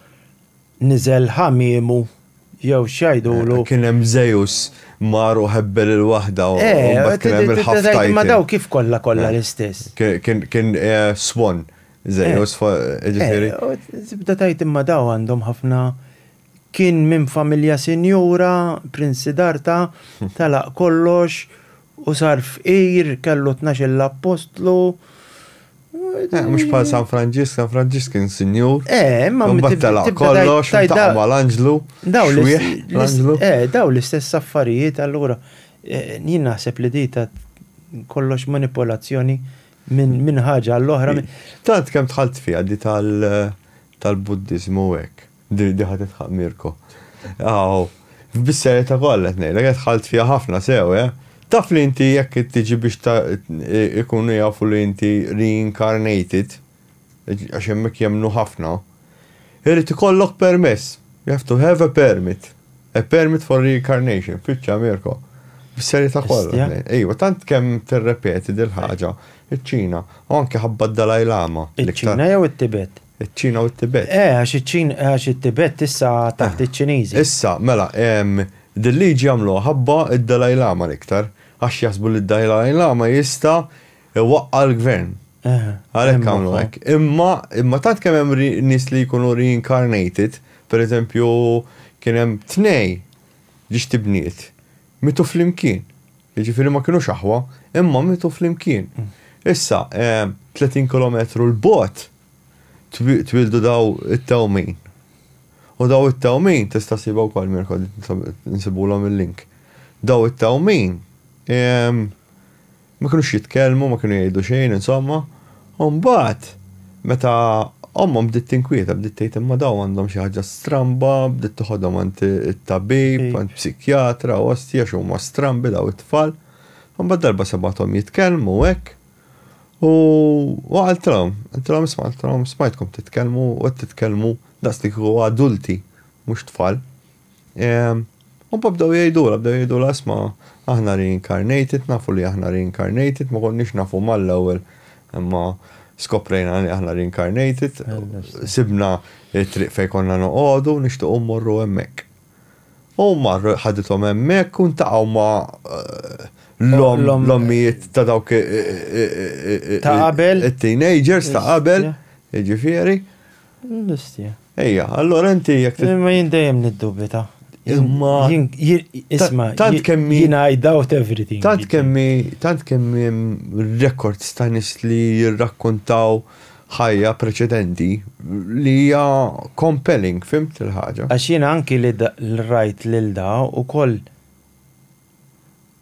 niżel ħamiemu jew xajdulu. Kien hemm Zeus maru ħebbel il-waħda u bat kien hemm il-ħaftajt. Ma daw kif kollha l-istess. Kien Swan. Zeus ġifieri. Tibda tajt imma daw għandhom ħafna kien minn familja sinjura, Prinz Siddhartha, talaq kollox u sar fqir, kellu 12 l-apostlu. Mux pa San Franġisk kien sinjur. Ma talaq kollox, taqma l-Anġlu. Daw l-istess affarijiet, allura jien naħseb li dita kollox manipolazzjoni minn ħaġa għall-oħra. Tant kemm tħalt fija di tal-Buddizmu hekk. Di ħadet tħaq Mirko. F'bisseri ta' kollet ngħidlek qed tħalt fija ħafna sew, Taf li inti jekk tiġi biex ikunu jafu li inti reincarnated, għax hemmhekk jemnu ħafna, irid ikollok permess. You have to have a permit. A permit for reincarnation. Fittxa Mirko. F'bisseri ta' kollet. Ejwa, tant kemm tirrepeti dil-ħaġa. Iċ-Ċina, u anke ħabba d-Dalai Lama. Iċ-Ċina jew it-Tibet? Iċ-Ċina u t-Tibet. Għax it-Tibet issa taħt iċ-Ċiniżi. Issa, mela, dil-liġi għamlu ħabba id-Dalai Lama l-iktar, għax jasbu li d-Dalai Lama jista waqqa l-gvern. Għalhekk għamlu hekk. Imma tant kemm hemm nies li jkunu reincarnated, per eżempju, kien hemm 2 ġiex tibniet, mitu flimkien. Jiġifieri ma kienux aħwa, imma mitu flimkien. Issa, 30 kilometru l-bot twildu daw it-tawmin. U daw it-tawmin, tista' sibaw wkoll Mirko, nsibulhom il-link. Daw it-tawmin ma kienux jitkellmu, ma kienu jgħidu xejn, insomma. U mbagħad meta ommhom bdiet tinkwieta, bdiet tgħid imma daw għandhom xi ħaġa stramba, bdiet toħodhom għand it-tabib, għand psikjatra, ostja x'huma strambi daw it-tfal. U mbagħad darba sebgħathom jitkellmu hekk. U għaltilhom smajtkom titkellmu u titkellmu daqstik u adulti, mhux tfal. U bdew jgħidula isma' aħna reincarnated, nafu li aħna reincarnated, ma konniex nafu mal-ewwel, imma skoprejna li aħna reincarnated, sibna it-triq fejn konna noqogħdu nixtiequ mmorru hemmhekk. U marru ħadithom hemmhekk u ntaqgħu ma' l-ommijiet ta' dawk ta' qabel, it-teenagers ta' qabel, jiġifieri. L-istja. Ejja, allora inti jekk ma jien dejjem niddubita. Imma Isma, tant kemmi- I doubt everything. tant kemmi records ta' nis li jirrakkontaw ħajja preċedenti li hija compelling, fimt il-ħaġa. Għax jien anki li l-rajt lil-da u koll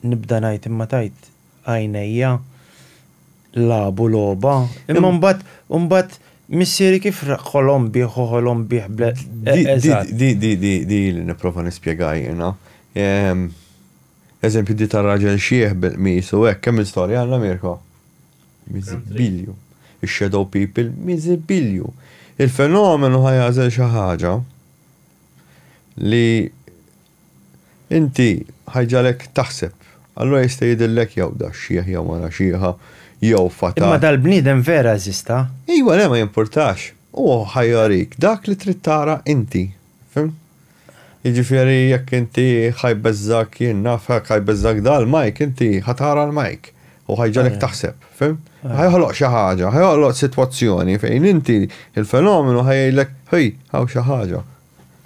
nibda najt imma tajt għajnejja labu loba. Imma mbagħad missieri kif ħolom bieħ bla. Di li niprofa nispjegaj jena. Eżempju di tar-raġel xieħ bil-misu hekk kemm il-storja għall-Amerika. Miżibilju. Ix-shadow people miżibilju. Il-fenomenu ħajażel xi ħaġa li inti ħajġalek taħseb. Allura jista' jidillek jew da xieħ jew wara xieħa jew fata. Imma dal-bniedem vera eżista. Iwa le ma jimportax. U ħajjarik dak li trid tara inti. Fim? Jiġifieri jekk inti ħajbeżżak jien naf ħajbeżżak dal-mike inti ħatara l-mike u ħajġalek taħseb. Fim? Ħajħoloq xi ħaġa, ħajħoloq sitwazzjoni fejn inti il-fenomenu ħajjlek ħej hawn xi ħaġa.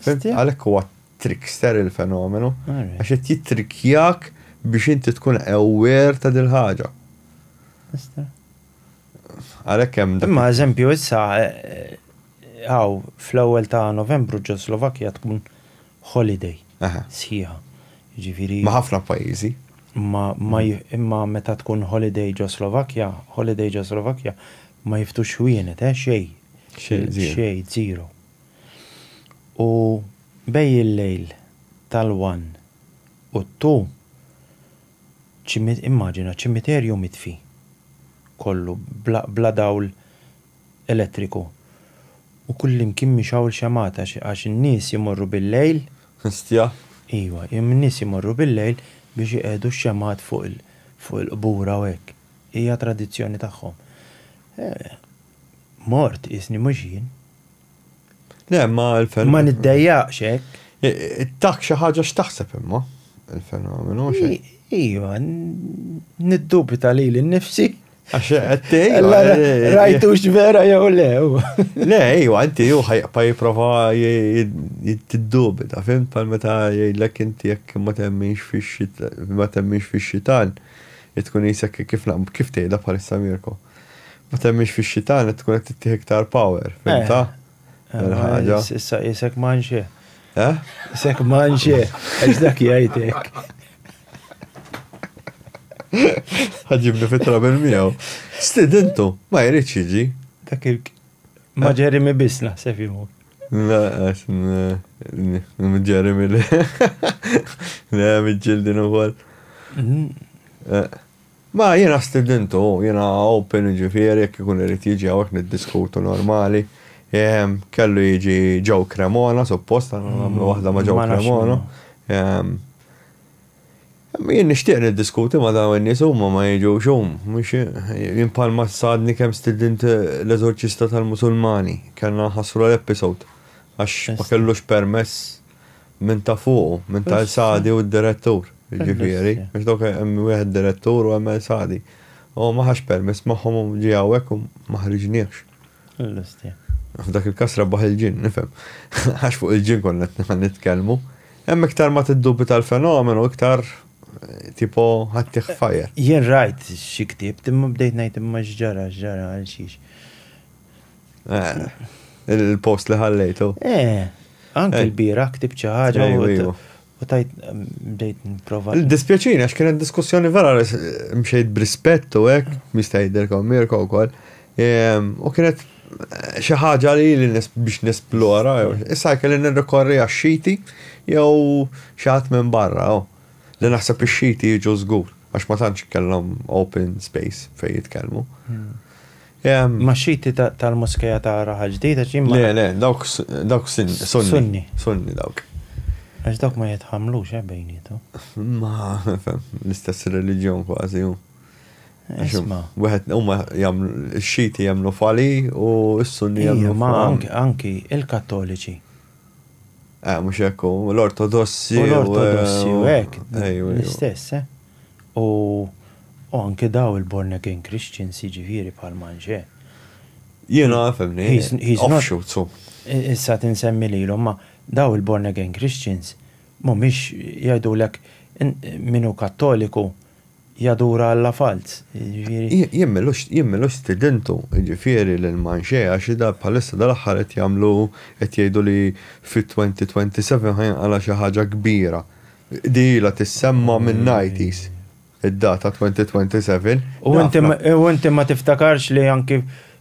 Għalhekk huwa trickster il-fenomenu għax qed jittrikjak biex inti tkun aware ta' dil-ħaġa. Għalhekk hemm Imma eżempju issa għaw fl-ewwel ta' Novembru ġo Slovakkja tkun holiday. Sħiħa. Ġifieri. Ma' ħafna pajjiżi. Imma meta tkun holiday ġo Slovakkja ma jiftux wienet, xejn. Xejn, zero. U bej il-lejl tal-1 u t-2 immaġina ċimiterju mitfi kollu bla dawl elettriku u kullim kim mixaw l-xamata għax in-nies jimorru bil-lejl. Istja. Iwa, in-nies jimorru bil-lejl biex jqedu x-xamat fuq il-qbura u hekk. Hija tradizzjoni tagħhom. Mort isni mhux jien. Le, ma l-fenomenu. Ma niddejjaqx hekk. Tak xi ħaġa x'taħseb imma il-fenomenu xejn. Iwa, niddubita li l-nifsi. Għax għattej. Rajtux vera jew le. Le, iwa, inti ju ħajqpa jiprofa jittidubita, fim? Pal meta jgħidlek inti jekk ma temmix fix-xitan, tkun jisek kif tgħidha bħalissa Mirko. Ma temmix fix-xitan, tkun qed tittieħ iktar power, fimta? Issa jisek manxie. Jisek manxie, għax dak jgħidek. ħagġibni fitra bil-miegħu. Stidentu, ma jridx jiġi. Dak ma Jeremy biss naħseb imur. La, Jeremy li. Le, mġildin ukoll. Ma jiena stidentu, jiena open ġifieri jekk ikun irid jiġi hawnhekk niddiskutu normali. Kellu jiġi ġew Cremona, suppost nagħmlu waħda ma ġew Cremona. Jien nixtieq niddiskuti ma dawn in-nies huma ma jiġux mhux jien bħalma sadni kemm student l-eżorċista tal-Musulmani kellna ħassru l-episode għax ma kellux permess minn ta' fuq, minn ta' Sadi u d-direttur. Ġifieri, biex dawk hemm wieħed direttur u hemm Sadi. U ma ħax permess magħhom ġie hawnhekk u ma ħriġniex. F'dak il-każ rabbaħ il-ġinn, nifhem. Għax fuq il-ġinn konna nitkellmu. Hemm iktar ma tiddubita l-fenomenu iktar tipo ħattiħ fajja. Jien rajt xi ktieb, imma bdejt ngħid imma x'ġara għal xiex. Il-post li ħallejtu. Anke l-bira ktib xi ħaġa u tajt bdejt nipprova. Dispjaċini għax kienet diskussjoni vera mxejt b'rispett u hekk mista' jgħidilkom Mirko wkoll. U kienet xi ħaġa li biex nesplora, issa kelli nirrikorri għax-xiti jew xi ħadd minn barra. Li naħseb ix-xiti jiġu żgur, għax ma tantx kellhom open space fejn jitkellmu. Ma xiti tal-moskeja ta' Raħa Ġdida ġimma. Le, dawk sunni. Sunni dawk. Għax dawk ma jitħamlux bejnietu. Ma, l-istess reliġjon kważi hu. Isma. Wieħed huma jagħmlu x-xiti jagħmlu fali u s-sunni jagħmlu fali. Ma anki il-Kattoliċi. Mux ekku, l-ortodossi. U hekk, l-istess, U anke daw il-born again Christians jiġifieri bħal manġe. Jiena femni, offshoot, so. Issa tinsemmi lilhom, ma daw il-born again Christians mhumiex jgħidulek minu kattoliku jadura alla falz. Jimmelu studentu, ġifieri l-manxeja xida bħalissa dal-aħħar qed jagħmlu qed jgħidu li fit-2027 ħajnqala xi ħaġa kbira. Dila tissemma minn-90s. Id-data 2027. U inti ma tiftakarx li anki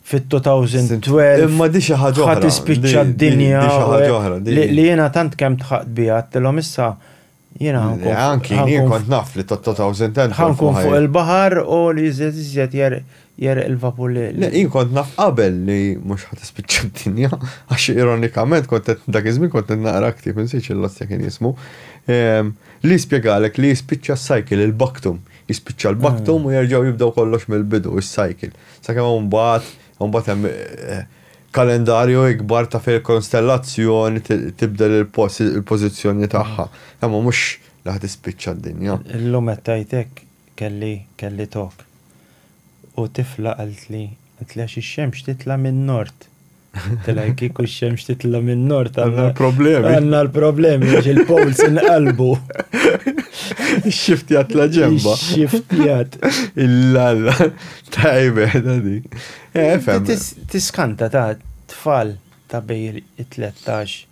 fit-2012 imma di xi ħaġa oħra. ħadd ispiċċa d-dinja Di xi ħaġa oħra. li jiena tant kemm tħaqt biha għattilhom issa jiena Anki jien kont naf li tot-2010 ħankun fuq il-baħar u li jżed jer il-vapur li. Le, jien kont naf qabel li mhux ħadd ispiċċa d-dinja, għax ironikament kont dak iż-żmien kont naqra ktieb insejx il-lost kien jismu. Li spjegalek li jispiċċa s-cycle il-baktum. Jispiċċa l-baktum u jerġgħu jibdew kollox mill-bidu is-cycle. Sakemm mbagħad hemm kalendarju ikbar ta' fil-konstellazzjoni tibdel il-pożizzjoni tagħha. Imma mhux li ħadd ispiċċa d-dinja. Illum qed tajtek kelli tok. U tifla qalt li x-xemx titla min-nord. Tilaj kieku x-xemx titla min-nord. Għandna l-problemi. Għandna l-problemi għax il-pols inqalbu. Ix-xiftjat la ġemba. Ix-xiftjat. Il-lalla. Tajbeda di. Tiskanta ta' tfal ta' bej 13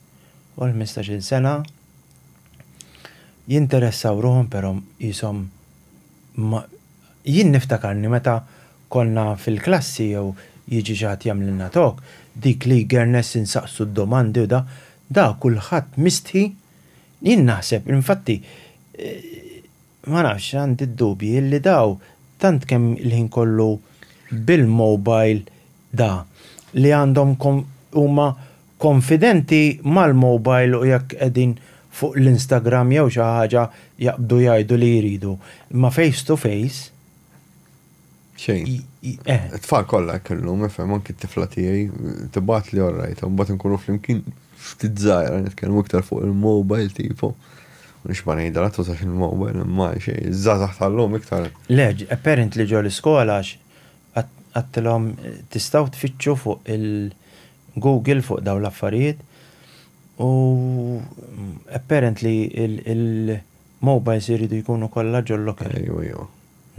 u l-15 sena jinteressaw ruħom pero jisom jien niftakarni meta konna fil-klassi jew jiġi ġat jamlina tok dik li għerness insaqsu d-domandi u da kulħadd mistħi jien naħseb infatti ma nafx għandi d-dubji li daw tant kemm il-ħin kollu bil-mobile li għandhom huma konfidenti mal-mobile u jekk qegħdin fuq l-Instagram jew xi ħaġa jaqbdu jgħidu li jridu. Imma face to face xejn. Tfal kollha kellhom ifhem anke t-tifla tiegħi tibgħat li orrajt u mbagħad inkunu flimkien ftit żgħira nitkellmu iktar fuq il-mobile tipo. Nix ma ngħidha la tużax il-mobile imma xejn żgħażagħ tal-lum iktar. Le, apparently ġo l-iskola għattilhom tistgħu tfittxu fuq il-Google fuq dawn l-affarijiet u apparently il-mobiles iridu jkunu kollha ġollok. Ejwa.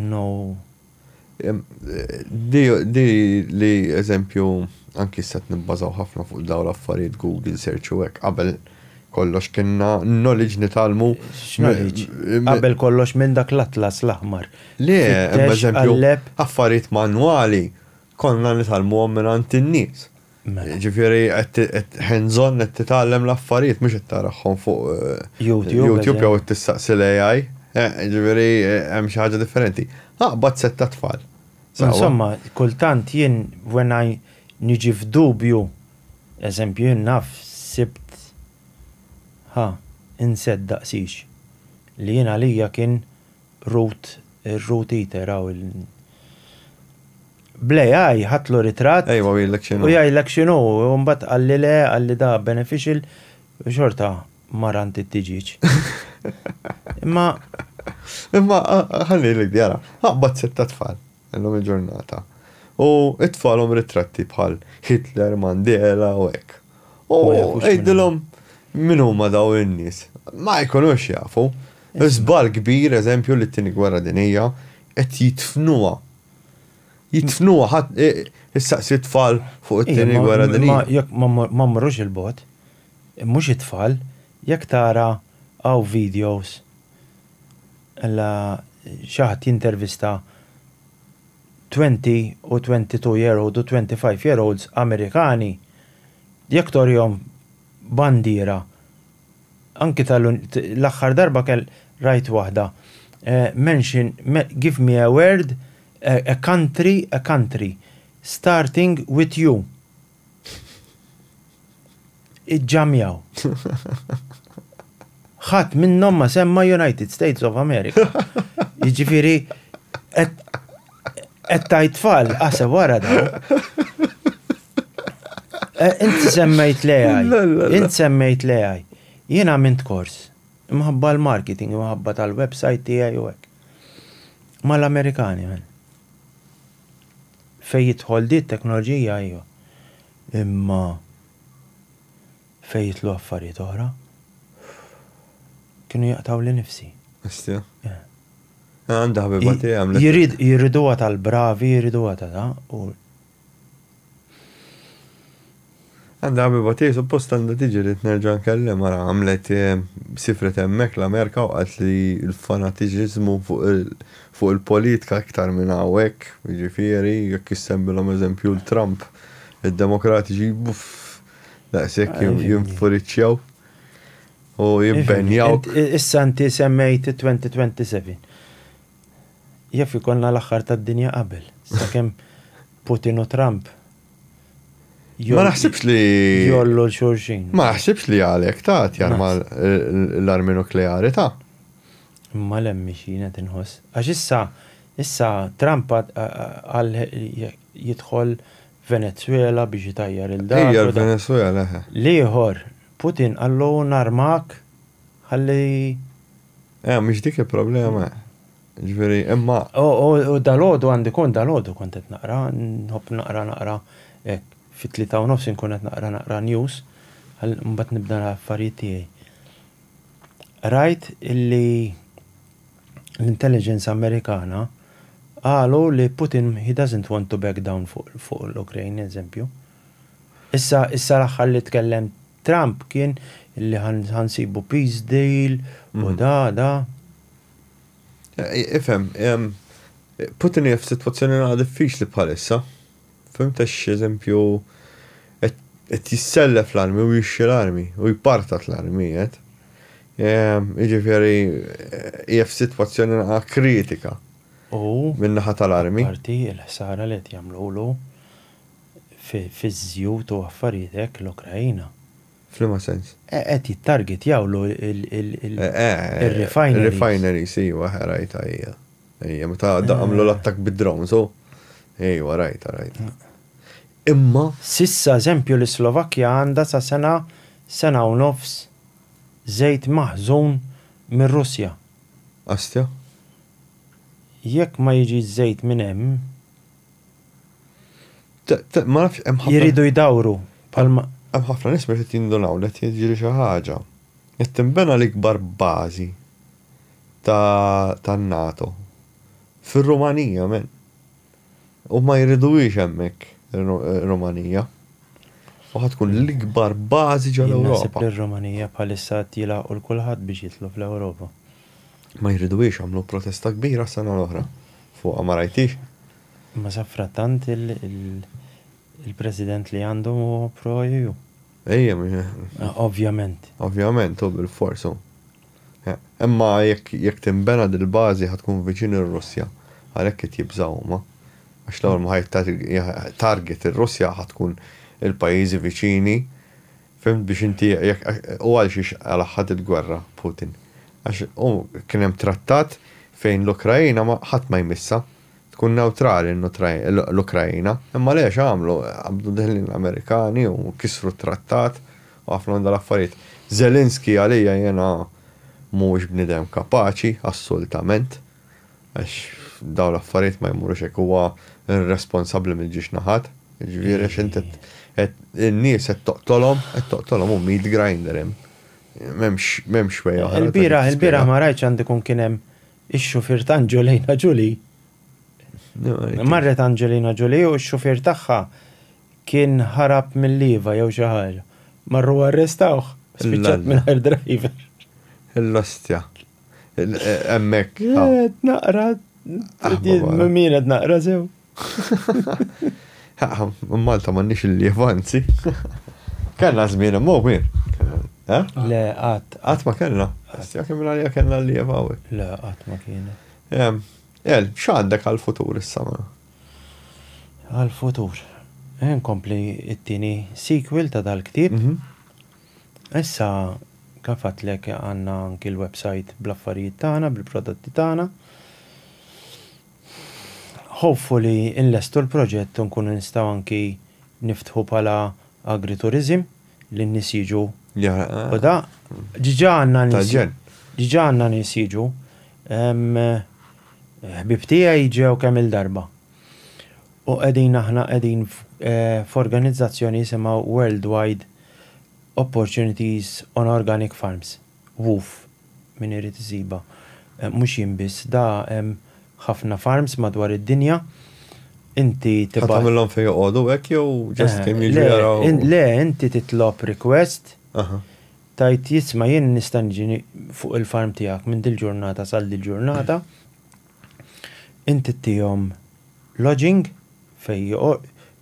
No. Di li eżempju anki set nibbażaw ħafna fuq dawn l-affarijiet Google search u hekk qabel kollox kienna knowledge nitalmu. Knowledge. Qabel kollox minn dak l-atlas l-aħmar. Le, eżempju, affarijiet manwali konna nitalmuhom mingħand in-nies. Ġifieri hands-on qed titgħallem l-affarijiet mhux qed taraħħom fuq YouTube jew tistaqsi l-AI. Ġifieri hemm xi ħaġa differenti. Aqbad setta tfal. Insomma, kultant jien when I niġi f'dubju, eżempju jien naf sibt insed daqsix li jien għalija kien root eater għaw bl-AI ħatlu ritrat u jgħidlek xinu u mbagħad għalli le għalli da beneficial xorta marant it-tiġiġ. Imma ħallilek djara, ħabbat setta tfal l-lum il-ġurnata u it-tfalhom ritratti bħal Hitler, Mandela u hekk. U għejdilhom min huma daw in-nies. Ma jkunux jafu. Żball kbir eżempju li t-tieni gwerra dinjija qed jitfnuha. Jitfnuha ħadd issaqsi tfal fuq it-tieni gwerra dinjija. Jekk ma mmorrux il-bot, mhux it-tfal, jekk tara hawn videos illa xi ħadd jintervista 20 u 22-year-old u 25-year-olds Amerikani jekk torjhom bandiera. Anki l-aħħar darba kell rajt waħda. Give me a word, a country, starting with you. Iġġamjaw. ħadd minnhom ma semma United States of America. Jiġifieri qed tajt tfal qasa wara daw. Inti semmejt l-AI. Jiena għamilt kors. Imħabba l-marketing, imħabba tal-website tiegħi u hekk. Mal-Amerikani men. Fejn jidħol di t-teknoloġija ajwa. Imma fejn jitlu affarijiet oħra. kienu jaqtaw li nifsi. Astja. Għanda ħabiba ti għamlet. Jiridu tal-bravi, jiridu ta' u. Għanda ħabiba ti, suppost għanda tiġi li t-nerġan kellem, għara għamlet sifret emmek l-Amerika u għat li l-fanatizmu fuq il-politika iktar minn għawek, ġifiri, jekk jissembilom eżempju l-Trump, il-demokratiċi, daqsek jinfuriċjaw u jibbenjaw. Issa inti semmejt 2027. Jaf ikonna l-axħar tad-dinja qabel, sakemm Putin u Trump. Ma naħsibx li. Jollu l-xurxin. Ma naħsibx li għalek ta' jarma l-armi nukleari ta'. Ma lemmi xina tinħoss. Għax issa Trump għal jidħol Venezuela biex jitajjar il-dar. Ejja l-Venezuela. Liħor, Putin għallu narmak għalli. Mux dik il-problema. Ġveri, imma. U dal-ħodu għandikun dal-ħodu kontet naqra, nħobb naqra fit-3:30 kunet naqra news, mbatt nibda l-affarijiet tiegħi. Rajt illi l-intelligence Amerikana qalu li Putin he doesn't want to back down fuq l-Ukraine, eżempju. Issa l-aħħar li tkellem Trump kien illi ħansibu peace deal u da. Ifhem, Putin jaf situazzjoni diffiċli bħalissa. Fimtax eżempju, et jissellef l-armi u jixxi l-armi u jpartat l-armijiet. Iġifjeri, jaf situazzjoni kritika minnaħa tal-armi. Parti il-ħsara li jagħmlu fi-żjut u affarijiet l-Ukrajina. Flima sens? Qed jittarget jawlu il-refineries. Il-refineries, ejwa, rajta hija. Ejja, meta għamlu l-attak bid-drones, ejwa, rajta. Imma. Sissa, eżempju, l-Slovakkja għandha sa sena u nofs żejt maħżun minn Russja. Astja? Jekk ma jiġi żejt minn hemm. Ma nafx hemm ħafna. Jiridu jdawru. Hemm ħafna nies qed jindunaw li qed jiġri xi ħaġa. Qed tinbena l-ikbar bażi tan-NATO fir-Rumanija men. U ma jridux hemmhekk Rumanija. U ħatkun l-ikbar bażi ġol-Ewropa. Naħseb li r-Rumanija bħalissa tilaqu l-kulħadd biex jitlu fl-Ewropa. Ma jridux għamlu protesta kbira s-sena l-oħra. Fuqha ma rajtix. Ma saffrattant il-president li għandhom u pro-EU. Ejja, ovvjament. Ovvjament, u bil-forsu. Imma jekk timbena dil-bażi ħatkun viċin ir-Russja, għalhekk qed jibżawhom. Għax l-ewwel ma target ir-Russja ħatkun il-pajjiżi viċini, fimt biex inti u għal xiex għal ħadd il-gwerra Putin. Għax kien hemm trattat fejn l-Ukrajina ħadd ma jmissa. Tkun neutrali l-Ukrajina, imma lex għamlu diħlin l-Amerikani u kisru trattat u għafna dal-affarijiet. Zelenski għalija jena mhuwiex bnidem kapaċi, assolutament, għax daw l-affarijiet ma jmurux hekk huwa irresponsabbli mill-ġiex naħat. Ġifieri għax inti in-nies qed toqtolhom u meat grinder hemm. M'hemmx wejja. Il-bira ma rajtx għandikun kien hemm ix-xufier ta' Angelina Jolie. Marret Angelina Jolie u x-xufier tagħha kien ħarab mill-liva jew xi ħaġa. Marru arrestawh, spiċċat mingħajr driver. Il-lostja. Hemmhekk. Naqra min qed naqra sew. Malta m'għandniex il-lievanzi. Kellna żmien imma min. Le qatt ma kellna. Astja kemm għalija kellna l-lieva hawnhekk. Le qatt ma kienet. X'għandek għal-futur issa? Għal-futur. Nkompli it-tieni sequel ta' dal-ktieb. Issa kafatlek għandna anki l-website bl-affarijiet tagħna, bil-prodotti tagħna. Hopefully inlestu l-proġett u nkunu nistgħu anki niftħu bħala agritourism li n-nies jiġu. U da ġiġa għandna nies jiġu. Ħbib tiegħi ġew kemm il-darba. U aħna qegħdin f'organizzazzjoni jisimha Worldwide Opportunities on Organic Farms, WOOF, min irid isiba. Mhux jinbiss, da ħafna farms madwar id-dinja. Inti tibgħat tagħmilhom fejn joqogħdu hekk jew just kemm jiġu jaraw. Le, inti titlob request. Tajt jisma' jien nista' niġi fuq il-farm tiegħek minn dil-ġurnata sal dil-ġurnata. Inti tihom lodging fejn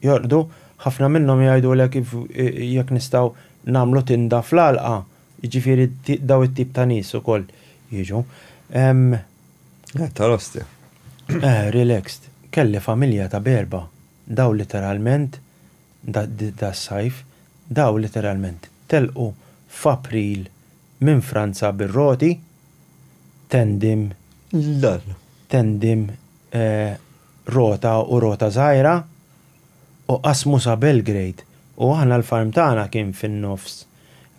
jorqdu, ħafna minnhom jgħidulek jekk nistgħu nagħmlu tinda fl-għalqa, jiġifieri daw it-tip ta' nies ukoll jiġu. Tal-ostja. Relaxed. Kelli familja ta' berba. Daw literalment, da' sajf, daw literalment telqu f'April minn Franza bir-roti, tendim rota u rota żgħira u qasmu sa Belgrade. U aħna l-farm tagħna kien fin-nofs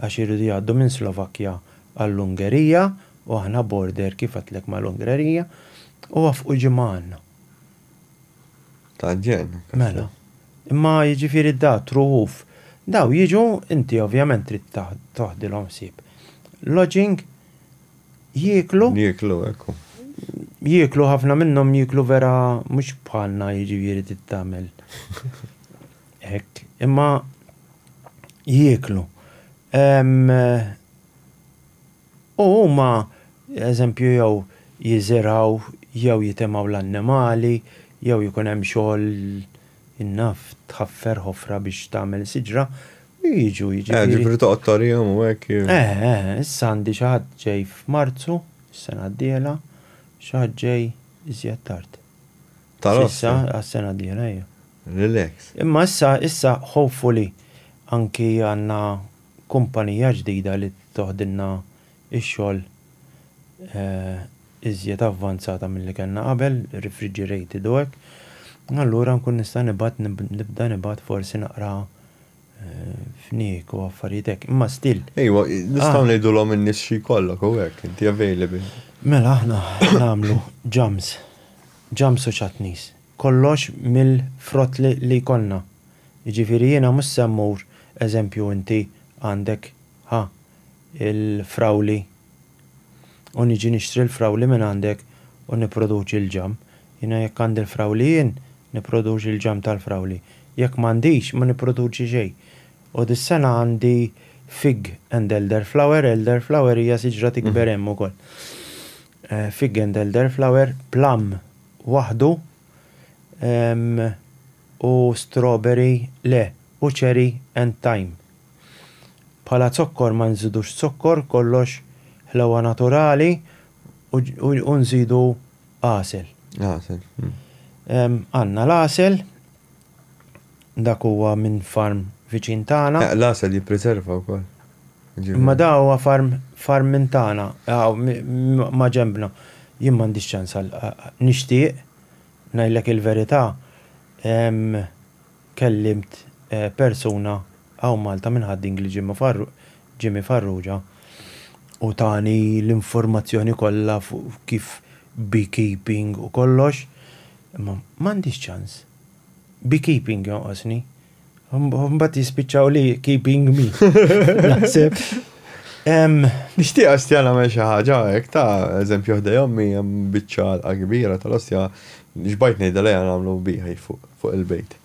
għax iridu jgħaddu minn Slovakkja għall-Ungerija u aħna border kif għatlek mal-Ungerija u għafqu ġimgħa. Taġġen. Mela. Imma jiġifieri truħuf. Daw jiġu, inti ovvjament trid toħdilhom ħsieb. Lodging jieklu. Ekku. Jieklu ħafna minnhom jieklu vera mhux bħalna jiġifieri tittamel. Hekk. Imma jieklu. U huma eżempju jew jiżeraw jew jitemgħu l-annimali, jew jkun hemm xogħol innaf tħaffer ħofra biex tagħmel siġra, jiġu ġifieri toqgħod torihom u hekk. Issa għandi xi ħadd ġej f'Marzu, is-sena d-dieħla, xi ħadd ġej iżjed tard. Issa għas-sena d-dieħla hija. Relax. Imma issa hopefully anki għandna kumpanija ġdida li toħdilna ix-xogħol iżjed avvanzata milli kellna qabel, refrigerated u hekk. Allura nkun nista' nibda nibgħat forsi naqra fnik u affarijiet hekk. Imma still. Ejwa, nistgħu ngħidulhom in-nies xi jkollok u hekk, inti available. Mela aħna nagħmlu jams u chutneys. Kollox mill-frott li jkollna. Jiġifieri jiena mhux semmur eżempju inti għandek il-frawli u niġi nixtri l-frawli minn għandek u nipproduċi l-ġam. Jiena jekk għandi l-frawli jien nipproduċi l-ġam tal-frawli. Jekk m'għandix ma nipproduċi xejn. U dis-sena għandi fig and elderflower. Elderflower hija siġra tikber hemm ukoll. Fig and elderflower, plum waħdu u strawberry le u cherry and thyme. Bħala zokkor ma nżidux zokkor, kollox ħlewa naturali u nżidu għasel. Għanna l-għasel, dak huwa minn farm viċin tagħna. L-għasel jippreserva wkoll. Ma da huwa farm minn tagħna, ma ġembna. Jien m'għandix ċans nixtieq ngħidlek il-verità. Kellimt persuna Malta minn ħadding li Jimmy Farrugia u tani l-informazzjoni kollha fuq kif beekeeping u kollox. Ma m'għandix ċans. Beekeeping jonqosni. Mbagħad jispiċċaw li keeping me. Naħseb. Nixtieq ostja nagħmel xi ħaġa hekk ta' eżempju ħdej ommi hemm biċċa kbira tal-ostja xbajt ngħidha lejha nagħmlu biħi fuq il-bejt.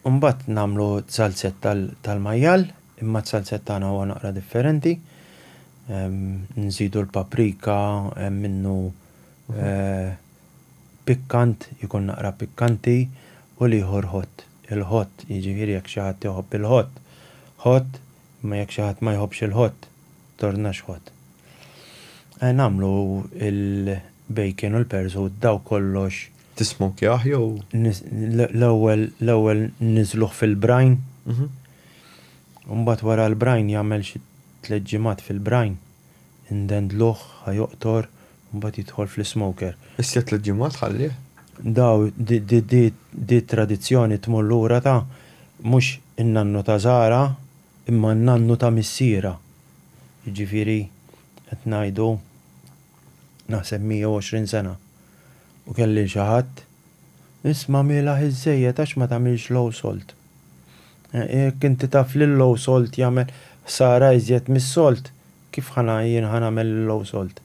Mbagħad nagħmlu salset tal-majjal, imma t-salset tagħna huwa naqra differenti. Nżidu l-paprika, minnu pikkant, jkun naqra pikkanti u liħor hot. Il-hot, jiġifieri jekk xi ħadd joħobb il-hot, hot, imma jekk xi ħadd ma jħobbx il-hot, tornax hot. Nagħmlu il-bacon u l-persut daw kollox. Tismokjah jew? L-ewwel niżluh fil-brajn. Mbagħad wara l-brajn jagħmel xi 3 ġimgħat fil-brajn. Indendluh ħajoqtor mbagħad jidħol fl-smoker. Issa 3 ġimgħat ħallih? Daw di tradizzjoni tmur lura ta' mhux in-nannu ta' Żara imma n-nannu ta' missiera. Jiġifieri qed ngħidu naħseb 120 sena. U kelli xi ħadd isma' mielaħ iżejjed għax ma tagħmilx low salt. Jekk inti taf li low salt jagħmel ħsara iżjed mis-salt, kif jien ħanamel low salt.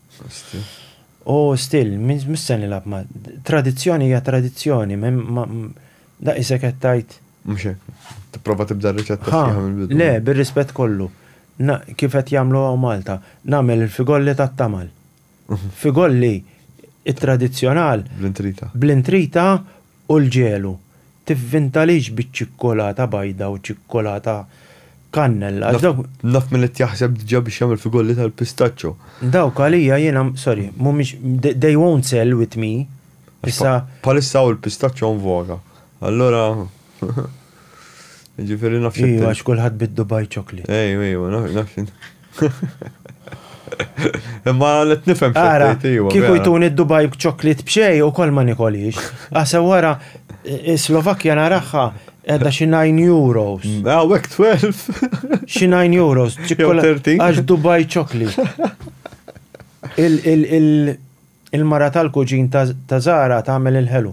Still, mis-sen nilab ma. Tradizzjoni hija tradizzjoni, da isek qed tajt. Mhux hekk. Tipprova tibda r-riċetta sħiħa mill-bidu. Le, bir-rispett kollu. Kif qed jagħmlu Malta, nagħmel il-figolli tat-tamal. Figolli it-tradizzjonal bl-intrita u l-ġelu. Tivvintalix biċ-ċikkolata bajda u ċikkolata kannella. Naf mill jaħseb diġà biex jagħmel figolli tal-pistaccio. Dawk għalija jiena, sorry, mhumiex they won't sell with me. Issa palissa u l-pistaccio on voga. Allora ġifieri naf xi. Iva għax kulħadd bid-Dubai chocolate. Ejwa, naf. Imma qed nifhem x'qed iva. Kieku jtuni d-Dubai chocolate b'xej ukoll ma nikolix. Għasa wara Slovakkja naraħħa edha xi 9 euros. Hekk 12. Xi 9 euros. Għax Dubai chocolate. Il-mara tal-kuġin ta' Zara tagħmel il-ħelu.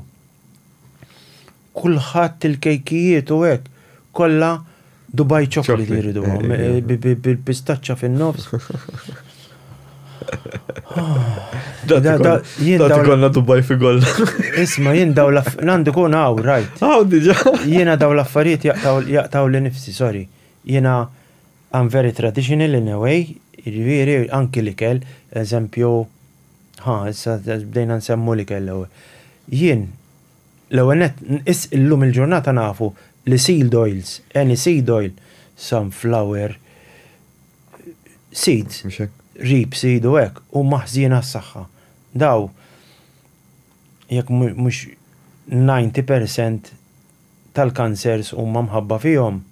Kulħadd il-kejkijiet u hekk kollha Dubai chocolate jiridu bil-pistaċċa fin-nofs. Jien konna Dubai figolla. Isma' jien daw għandi kun right. Diġà. Jiena daw l-affarijiet jaqtaw li nifsi, sorry. Jiena I'm very traditional in a way, jiġifieri anki l-ikel, eżempju, issa bdejna nsemmu l-ikel l-ewwel. Jien l-ewwel illum il-ġurnata nafu li seed oils, any seed oil, sunflower, seeds, reap seed u hekk, u maħżina s-saħħa. Daw, jekk mhux 90% tal-kansers huma mħabba fihom,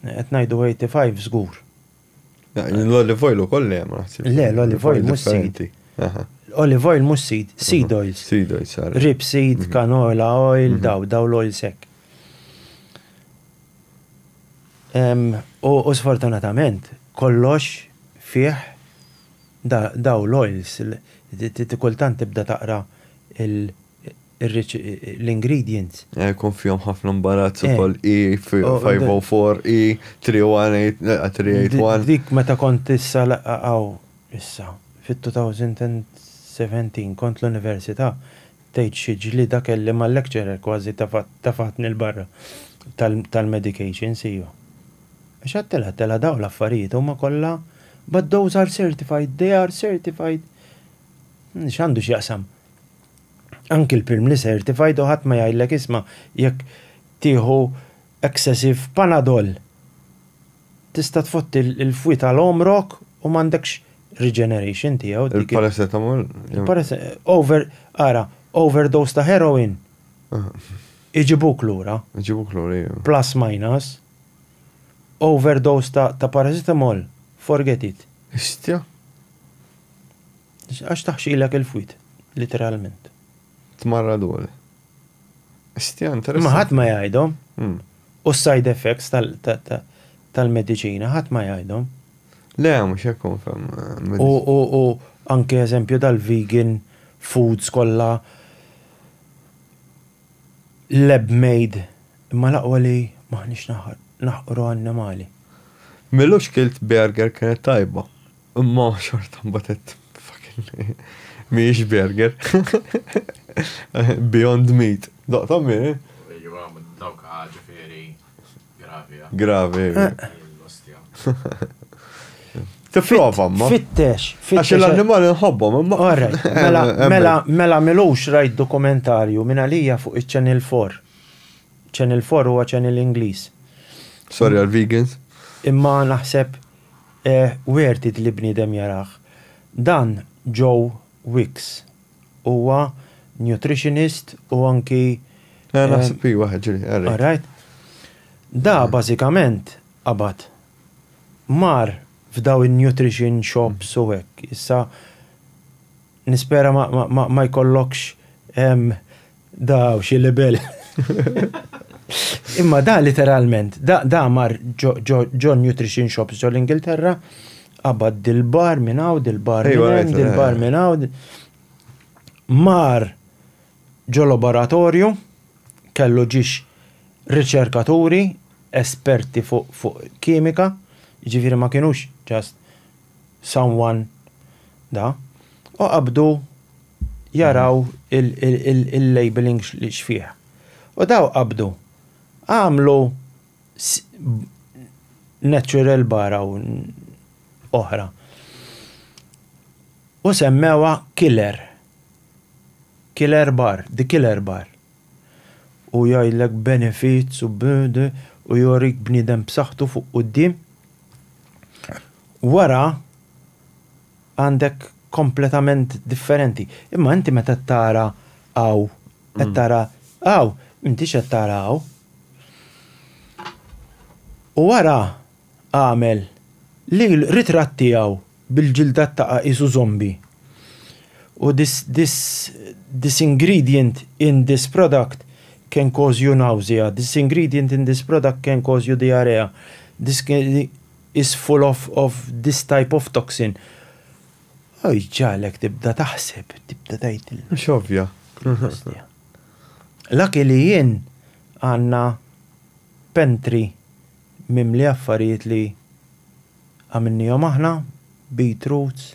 qed ngħidu 85 żgur. L-olive oil ukoll hemm naħseb. Le, l-olive oil mhux seed. Olive oil mhux seed, seed oils. Seed oils. Rip seed, canola oil, daw l-oil sekk. U sfortunatament, kollox fih daw l-oils, kultant tibda taqra l-ingredients. Kun fihom ħafna imbarazz ukoll E504, E318, Dik meta kont issa fit-2017 kont l-università tgħid xi ġlieda kelli mal-lecturer kważi tafatni l-barra tal-medications iva. Biex għattela daw l-affarijiet huma kollha, but those are certified, they are certified. X'għandu x'jaqsam. Anki l-pilm li certified u ħadd ma jgħidlek isma' jekk tieħu excessive Panadol tista' tfotti l-fwi tal-omrok u m'għandekx regeneration tiegħu. Il-paracetamol. Overdose ta' heroin. Iġibuk lura. Plus minus. Overdose ta' paracetamol. Forget it. Istja? Għax taħxilek il-fwit, literalment. Tmarra dole. Istja, interessanti. Ma ħadd ma jgħidhom. U side effects tal-mediċina, ħadd ma jgħidhom. Le, mhux hekk konfem. U anke eżempju tal-vegan foods kollha lab-made, imma laqwa li maħniex naħqru annimali. Millux kilt burger kienet tajba. Imma xorta mbatet fucking miex burger. Beyond meat. Daqta mi? Dawk ġifieri gravi. Gravi. Tifrova, ma. Fittex. Għax l-annimali nħobbhom, imma. Mela milux rajt dokumentarju minn għalija fuq iċ-Channel 4. Channel 4 huwa channel Ingliż. Sorry għal-vegans. Imma naħseb wertit li bniedem jaraħ. Dan Joe Wicks huwa nutritionist u anki naħseb hi waħed ġiri. Alright. Da bażikament qabad mar f'daw il-nutrition shops u hekk. Issa nispera ma jkollokx daw xi libel. Imma da literalment, da mar ġo nutrition shops ġo l-Ingilterra, qabad dil-bar minnaw, dil-bar minnaw, dil-bar minnaw. Mar ġo laboratorju, kellu ġiex riċerkaturi, esperti fuq kimika, ġifiri ma kienux ġast someone da, u qabdu jaraw il-labeling li xfieħ. U daw qabdu għamlu natural bar u oħra. U semmewa Killer bar, the Killer bar. U jgħidlek benefits u b'd u jorik bnidem b'saħħtu fuq quddiem. Wara għandek kompletament differenti. Imma inti meta tara għaw, tara għaw, inti xed tara għaw. U wara għamel li ritratti għaw bil-ġildat ta' isu zombi. U this ingredient in this product can cause you nausea. This ingredient in this product can cause you diarrhea. This is full of this type of toxin. Ġalek tibda taħseb, tibda tajt Xovja. Laki li jien għanna pentri mimli affarijiet li għamilnijom aħna, beetroots,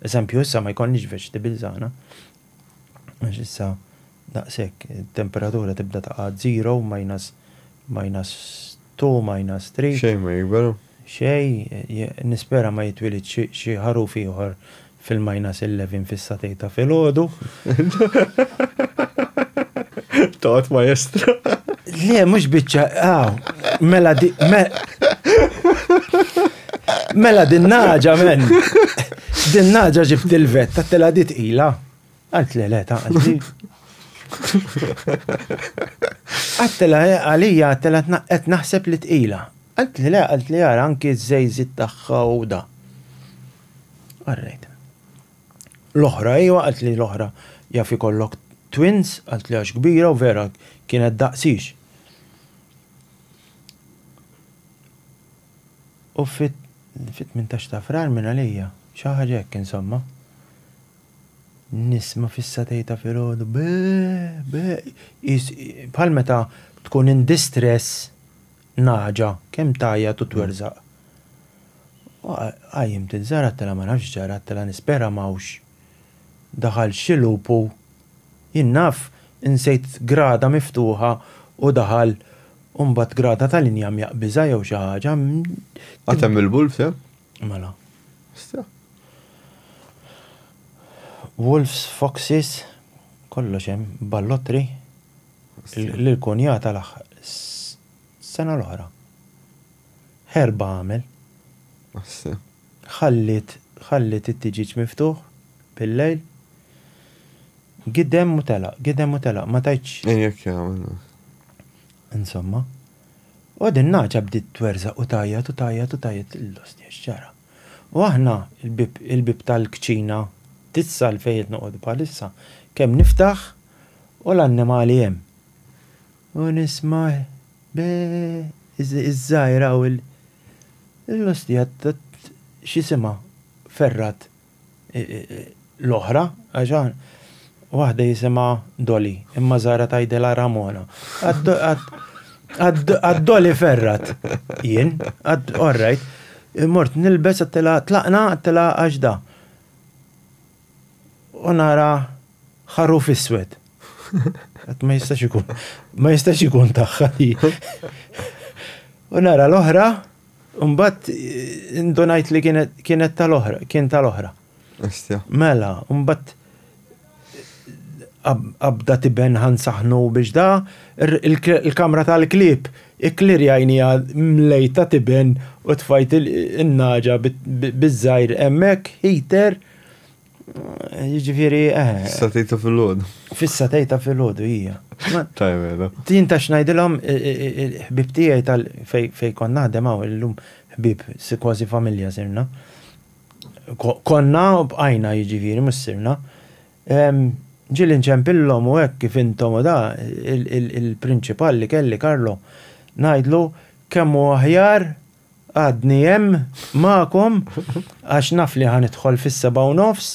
eżempju, issa ma jkonniġ vegetables għana. Għax issa, daqsek, temperatura tibda taqad 0, -2, -3. Xej ma jikberu. Xej, nispera ma jitwilit xie ħaruf ieħor fil-11 fis-satej ta' filgħodu. Tot maestra. Le, mhux biċċa, mela din naġa men. Din naġa ġibt il-vet, ta' dit ila. Għalt le, ta' għalli. Għattela għalija, għattela qed naħseb li tqila. Għalt li għara anki z-żejżit tagħha u da. Għarrejt. L-oħra, għalt li l-oħra jaf ikollok twins, għalt li għax kbira u vera kienet daqsix. U fit 18 ta' frar minn għalija, xaħġek insomma. Nisma fis-satej ta' filgħodu, bħal meta tkun in distress naġa, kemm tajja tu twerżaq. Għajjim tiżara t-tela ma nafx ġara t-tela nispera mawx. Daħal xilupu, jinnaf insejt grada miftuħa u daħal umbat grada tal-linja mjaqbiza jew xi ħaġa. Għatem il-bulb, ja? Mela. Sta. Wolves, foxes, kollox hemm, ballotri, l-kunjata l-aħħar sena l-oħra. Herba għamel. Ħallit it-tiġiġ miftuħ bil-lejl. Gidem u tela, ma tajċ. Ejjek jgħamil. Insomma. U din naġa bdiet twerza u tajjat l-losti ġara. U aħna il-bib tal-kċina tissa l-fejt noqgħod bħalissa kemm niftaħ u l-annimali hemm. U nisma' iż-żgħira u l-losti x'isima ferrat l-oħra għaxan waħda jisima Dolly, imma żara tajdela Ramona. Għad-Dolly ferrat. Jien, orrajt, mort nilbes għattela tlaqna għaxda. U nara ħaruf iswed. Ma jistax ikun taħħa. U nara l-oħra, mbagħad indunajt li kienet tal-oħra. Mela, mbagħad abda tiben ħansaħnu biex da, il-kamra tal-klip, ikklirjajnija mlejta tiben u tfajt il-naġa bizzajr emmek, heater, jiġifieri Satejta fil-ħodu. Fis-satejta fil-ħodu, hija. Tajmela. Tin ta' xnajdilhom ħbib tiegħi fej konna naħdemaw illum ħbib kważi familja sirna. Konna u bqajna jiġifieri mhux sirna. Ġili nċempillhom u hekk kif intom u da il-prinċipal li kelli Karlo ngħidlu kemm hu aħjar għadni hemm magħkom għax naf li ħanidħol fis-7:30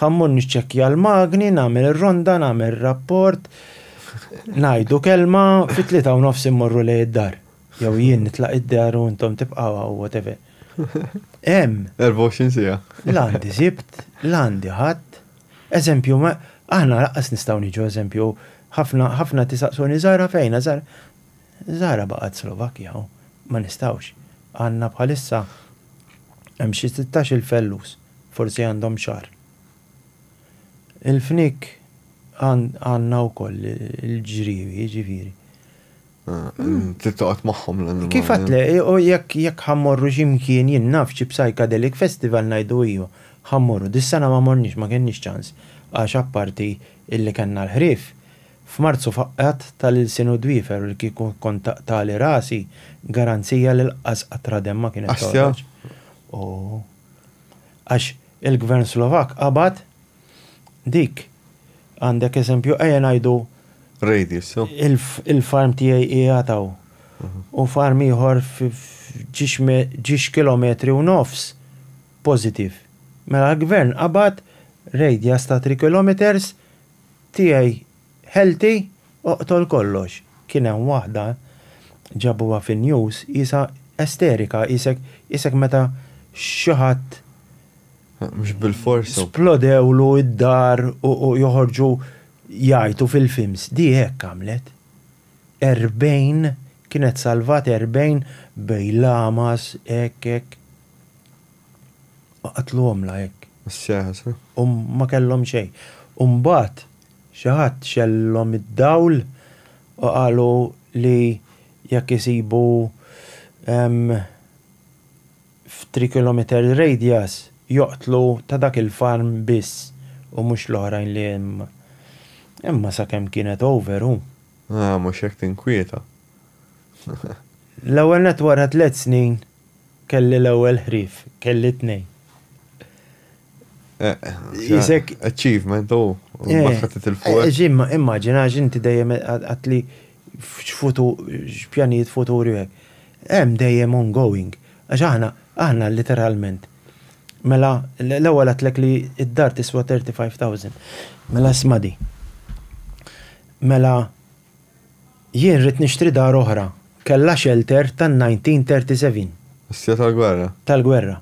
ħammur niċċekkja l-magni, nagħmel ir-ronda, nagħmel rapport, ngħidu kelma fit-3:30 immorru lejn id-dar. Jew jien nitlaq id-dar u intom tibqgħu whatever. Hemm. 24 sija. L-għandi zibt, l-għandi ħadd. Eżempju, aħna laqqas nistgħu niġu eżempju, ħafna tisaqsuni Zara fejna, Zara baqgħet Slovakkja, ma nistgħux. Għandna bħalissa hemm xi 16 fellus, forsi għandhom xahar. Il-fnik għandna wkoll il-ġriewi, ġifieri. Tittoqgħod magħhom l-annimali. Kif għatle, jekk ħammorru x'imkien jien naf xi Psychedelic Festival ngħidu iju, ħammorru, dis-sena ma morniex, ma kenniex ċans, għax apparti illi kellna l-ħrief. F'Marzu faqqat tal-Sinu Dwifer li kieku kont tali rasi garanzija l-qas qatra ma kienet toħroġ. Għax il-Gvern Slovak qabad dik għandek eżempju ejja ngħidu Radius, il-farm tiegħi qiegħataw u farm ieħor ġiex kilometri u nofs pożittiv. Mela l-Gvern qabad radius ta' 3 kilometers tiegħi healthy oqtol kollox. Kien hemm waħda ġabuha fin-news isa esterika, isek meta xi ħadd mhux bil-fors. Splodewlu id-dar u joħorġu jgħidu fil-films. Di hekk għamlet. 40 kienet salvat 40 bej lamas hekk. Qatluhom la hekk. U ma kellhom xejn. U mbagħad xi ħadd xellhom id-dawl u qalu li jekk isibu f'3 kilometer radius joqtlu ta' dak il-farm biss u mhux l-oħrajn li hemm. Imma sakemm kienet over hu. Mhux hekk tinkwieta. L-ewwel net wara 3 snin kelli l-ewwel ħrief, kelli 2. Isek achievement u baħħet il-fuq. Immaġina inti dejjem għatli x'pjanijiet futuri hekk. Hemm dejjem ongoing. Għax aħna literalment. Mela l-ewwel għatlek li id-dar tiswa 35,000. Mela smadi. Mela jien rid nixtri dar oħra. Kella shelter tan-1937. Issja tal-gwerra. Tal-gwerra.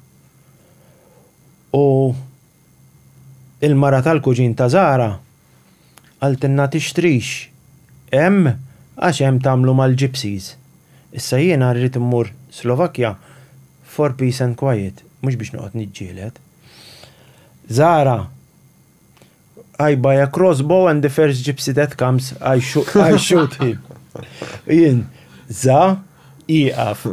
U il-mara tal-kuġin ta' Zara għaltinna tixtrix hemm għax hemm tagħmlu mal-gypsies. Issa jiena rrid immur Slovakkja for peace and quiet, mhux biex noqgħod niġġieled. Zara, I buy a crossbow and the first gypsy that comes, I shoot him. Jien, iqaf.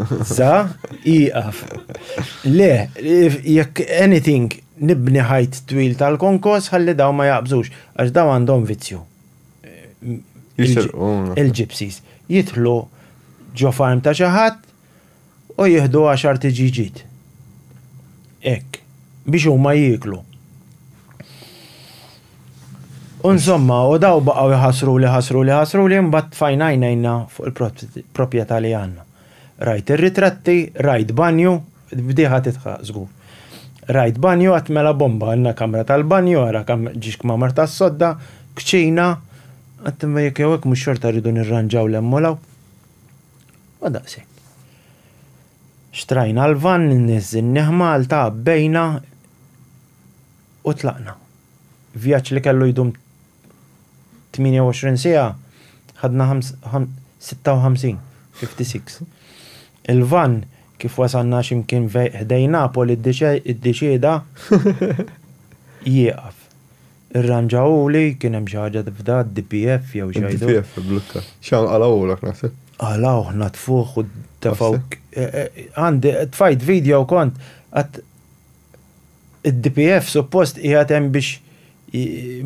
Le, jekk anything nibni ħajt twil tal-konkos ħalli daw ma jaqbżux, għax daw għandhom vizzju. Il-gypsies jitħlu ġo farm ta' xi ħadd u jieħdu 10 tiġiġiet. Ekk, biex huma jieklu. Insomma, u daw baqgħu jħassru li mbagħad fajnajnejna fuq il-proprjetà li għandna. Rajt ir-ritratti, rajt banju, bdieħa titħaq żgur. Rajt banju għat mela bomba, għandna kamra tal-banju, għara ġiex kmamar tas-sodda, kċina, għat jekk jew hekk mhux xorta rridu nirranġaw l-emmolaw. U daqshekk. Xtrajna l-van, niżinni Malta, bejna u tlaqna. Vjaġġ li kellu jdum 28 sija, ħadna 56. Il-van kif wasanna x'imkien ħdej Napoli id-deċieda jieqaf. Irranġawli kien hemm xi ħaġa tibda DPF jew xi ħaġa. DPF blukka. X'għan qalawlek naħseb. Għalaw natfuh u tafawk. Għandi tfajt video kont għat id-DPF suppost qiegħed hemm biex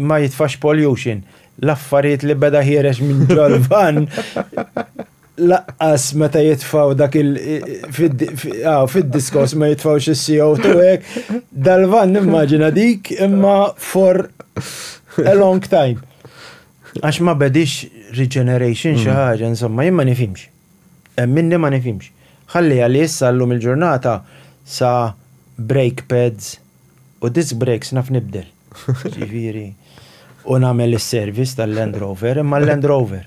ma jitfax pollution. L-affarijiet li beda ħierex minn ġolvan laqqas meta jitfaw dak fid-diskos ma jitfawx is-CO2 hekk dal-van nimmaġina dik imma for a long time. Għax ma bedix regeneration xi ħaġa insomma jien ma nifhimx. Minni ma nifhimx. Ħalli għalli issa llum il-ġurnata sa brake pads u disc brakes naf nibdel. Ġifieri u nagħmel is-service tal-Land Rover imma l-Land Rover.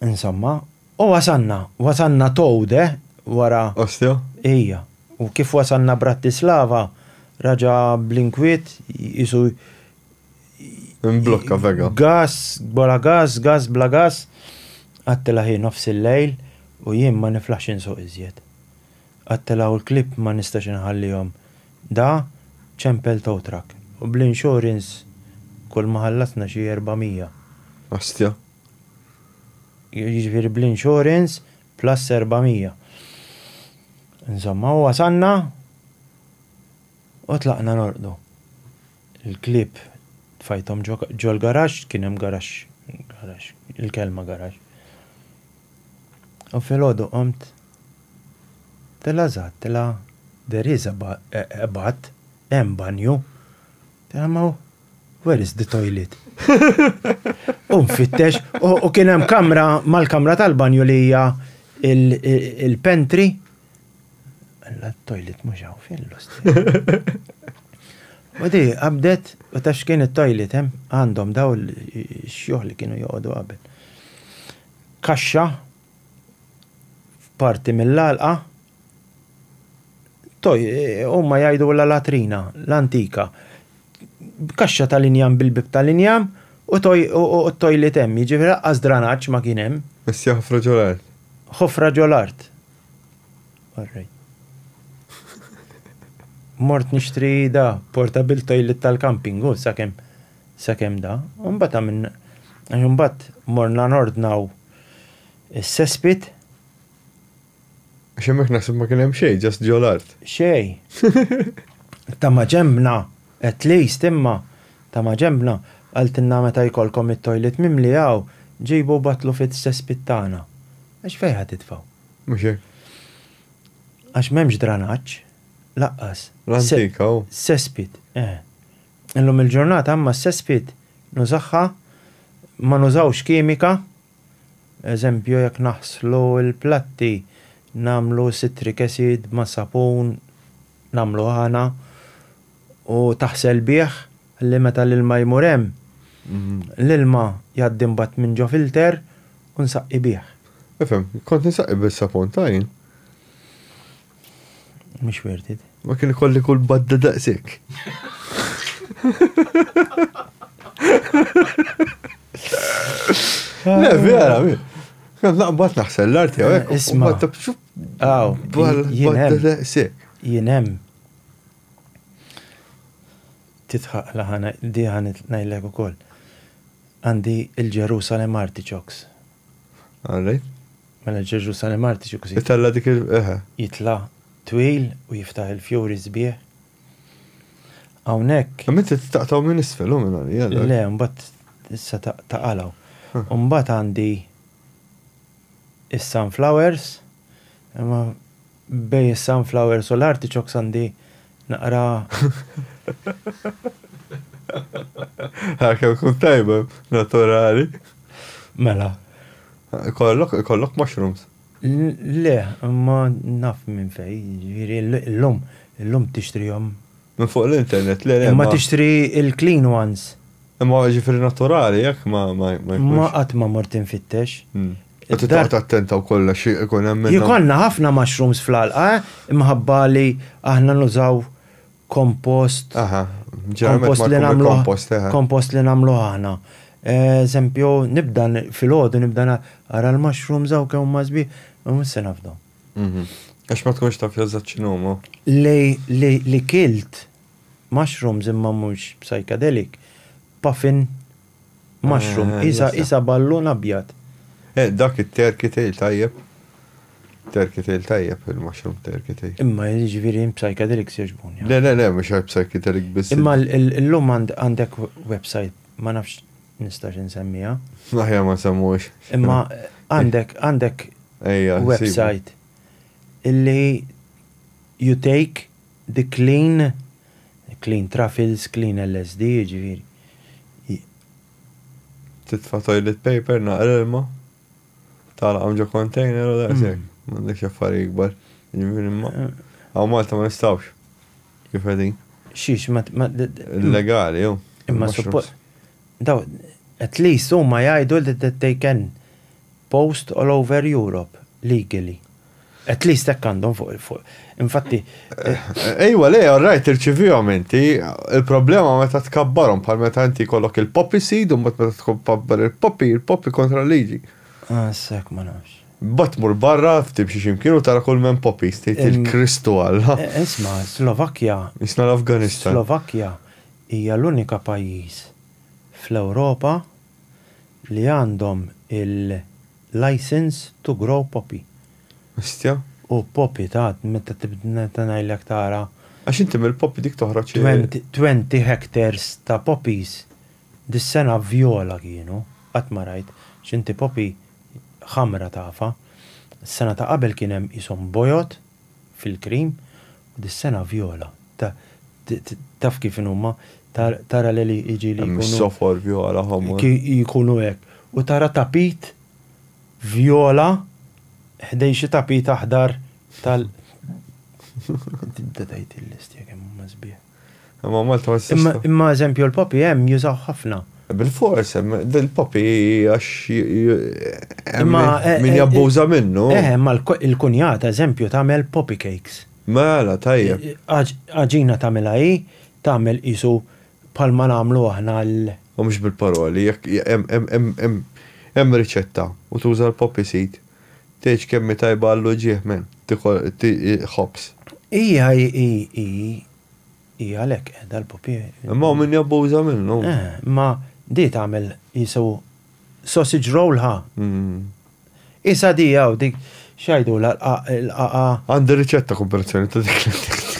Insomma, u wasanna towde wara. Ostja? Ija. U kif wasanna Bratislava, raġa blinkwiet, jisu Mblokka vega. gas, bla gas, bla gas, għattela ħi nofs il-lejl u jien ma niflax insuq iżjed. Għattela u l-klip ma nistax nħallihom. Da, ċempel tow truck. U bl-insurance kull maħallatna xi 400. Astja. Jiġifieri bl-insurance plus 400. Insomma, u wasanna u tlaqna norqdu. Il-klip tfajtom ġo l-garax, kien hemm garax, il-kelma garax. U fil-ħodu qomt, there is a bath, hemm banju. Ma where is the toilet? Fittex, u kien hemm kamra, mal-kamra tal-banju li hija il-pentry. Alla toilet mhux hawn fil-lost. U di qabdet, u tax kien it-toilet hemm għandhom daw x-xjuħ li kienu joqogħdu qabel. Kaxxa parti mill-għalqa huma jgħidu l-latrina, l-antika. Kaxxa tal-injam bil-bib tal-injam u t-toilet hemm, jiġifieri laqqas dranaġġ ma kien hemm. Issja ħofra ġol-art. Ħofra ġol-art. Alright. Mort nixtri da portable toilet tal-camping u sakemm da. Mbagħad morna nordnaw is-sespit. Xemmek naħseb ma kien hemm xejn, just ġol-art. Xej. Ta' ma ġembna, at least imma ta' ma ġembna għaltinna meta jkollkom it-toilet mimli għaw ġibu batlu fit-sespit tagħna. Għax fejn ħad titfgħu? Mhux hekk. Għax m'hemmx dranaġġ, laqqas. L-antika u. Sespit, Illum il-ġurnata għamma s-sespit nużaħħa, ma nużawx kimika, eżempju jekk naħslu il-platti, namlu citric acid ma sapun, namlu ħana u taħsel bieħ li meta l-ilma jmur hemm. L-ilma jgħaddi mbagħad minn ġo filter u nsaqqi bieħ. Efhem, kont nisaqqi bis-sapun tajn. Mhux werted. Ma kien ikolli kull badda daqsik. Le, vera, mi. Kont naqbad naħsel l-arti għawek. Isma. Badda daqsik. Jien hemm. Titħaq laħana, di ħanet najlek ukoll. Għandi il-Jerusalem Artichokes. Għalrej? Mela il-Jerusalem Artichokes. Italla dik il-eħe. Jitla' twil u jiftaħ il-fjuri sbieħ. Hawnhekk. Ma inti taqtaw minn isfel u minn għalli. Le, mbagħad issa taqalaw. Mbagħad għandi is-sunflowers, imma bej is-sunflowers u l-artichokes għandi naqra. Ħakemm kun tajba, naturali. Mela. Kollok mushrooms. Le, ma naf minn fej, l-lum tixtrihom. Minn fuq l-internet, le. Ma tixtri il-clean ones. Imma ġifiri naturali, jekk ma Ma qatt ma mort infittex. Titaqt attenta u kollha xi ikun hemm. Jkollna ħafna mushrooms fl-alqa, imħabba li aħna nużaw kompost. Kompost li nagħmlu aħna. Eżempju, nibda fil-ħodu, nibda ara l-mushrooms għaw kemm mażbi, u se nafdu. Għax ma tkunx taf jażat x'inhuma. Li kilt mushrooms imma mhux psychedelic, puffin mushroom, isa ballun abjad. Dak it-terki tail tajjeb. Terki tail tajjeb, il-mushroom terki tail. Imma jiġifieri psychedelics jogħġbuni. Le, mhux psychedelic biss. Imma l-lum għandek website, ma nafx nistax insemmija. Naħja ma semmux. Imma għandek website illi you take the clean truffles, clean LSD, ġifieri. Titfa' toilet paper naqra ilma. Tala għamġa container u daqsek. M'għandekx affarijiet kbar. Ġifieri imma. Għaw Malta ma nistawx. Kif qegħdin? Xiex illegali, jew. Imma daw, at least huma jgħidu that they can post all over Europe legally. At least hekk għandhom fuq. Infatti. Ejwa, le, rajt irċivihom inti, il-problema meta tkabbarhom bħal meta inti kollok il-poppy seed u meta tkabbar il-poppy kontra liġi. Sekk ma nafx. Batmur barra, f'tibxi ximkien u tara kull men poppy, stejt il-Kristu Alla. Isma, Slovakkja. Isna l-Afganistan. Slovakkja hija l-unika pajjiż fl-Ewropa li għandhom il-license to grow poppy. Istja? U poppy ta' meta tibda ngħidlek tara. Għax inti mill-poppy dik toħroġ 20 hectares ta' poppies dis-sena vjola kienu, qatt ma rajt, x'inti poppy ħamra tafa. S-sena ta' qabel kien hemm ishom bojot fil-krim u dis-sena vjola. Taf kif huma tara li jiġi li jkunu sofor vjola ħomor. Jkunu hekk. U tara tapit vjola ħdej xi tapit aħdar tal tibda tgħid il-listja kemm huma sbieħ. Imma Malta ma Imma eżempju l-poppy hemm jużaw ħafna. Bil-fors, il-poppy għax min jabbuża minnu. Ma il-kunjata eżempju tagħmel poppy cakes. Mela, tajjeb. Aġina tagħmilha hi, tagħmel isu bħalma nagħmlu aħna U mhux bil-paroli, hemm riċetta u tuża l-poppy seed. Tgħid kemm tajba għallu ġieħ men, ħobs. Hija għalhekk qiegħda l-poppy. Imma min jabbuża minnu. Ma di tagħmel isu sausage roll ħa. Isa di hawn dik xajdu l-qaqa. Għandi riċetta komparazzjoni ta' dik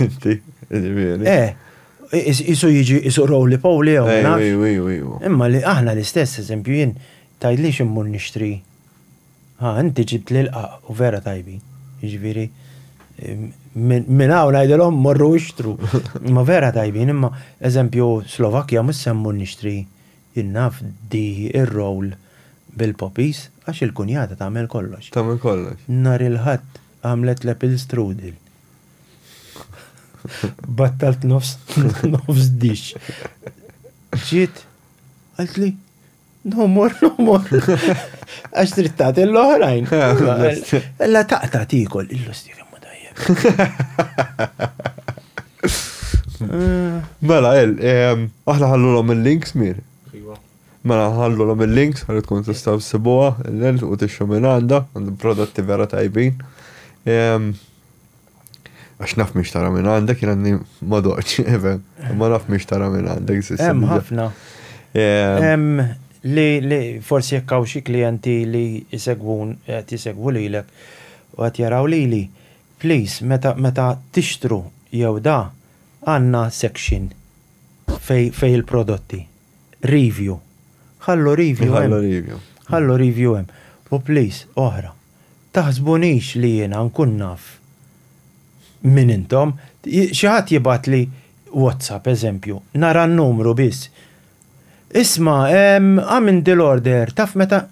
inti. Isu jiġi isu roll poli jew. Ej. Imma li aħna l-istess eżempju jien tgħidlix immur nixtri. Inti ġibt li l-qaqa u vera tajbi. Jiġifieri minn hawn ngħidilhom morru ixtru. Imma vera tajbin, imma eżempju Slovakkja mhux se mmur nixtri jinnaf di ir-roll bil-poppies għax il-kunjata tagħmel kollox. Tagħmel kollox. Nhar il-ħadd għamlet l-apple strudel. Battalt nofs dish. Ġiet, għalt li, no more. Għax trid tagħti l-oħrajn. Ella taqta' tikol, il-losti kemm dajjeb. Mela, aħna ħallulhom il-links mir. Mela ħallulhom il-links, ħalli tkun tistgħu ssibuha l-lent u tixxu minn għandha, għandu prodotti vera tajbin. Għax naf miex tara minn għandek, jien għandi madoċ, ma naf miex tara minn għandek. Hemm ħafna. Li forsi jekk hawn xi klijenti li jisegwu lilek u qed jaraw lili. Please, meta tixtru jew da għandna section fej il-prodotti. Review. Ħallu review hemm. U please, oħra. Taħsbunix li jiena nkun naf min intom, xi ħadd jibgħat li WhatsApp eżempju, nara n-numru biss. Isma, għamil dil-order, taf meta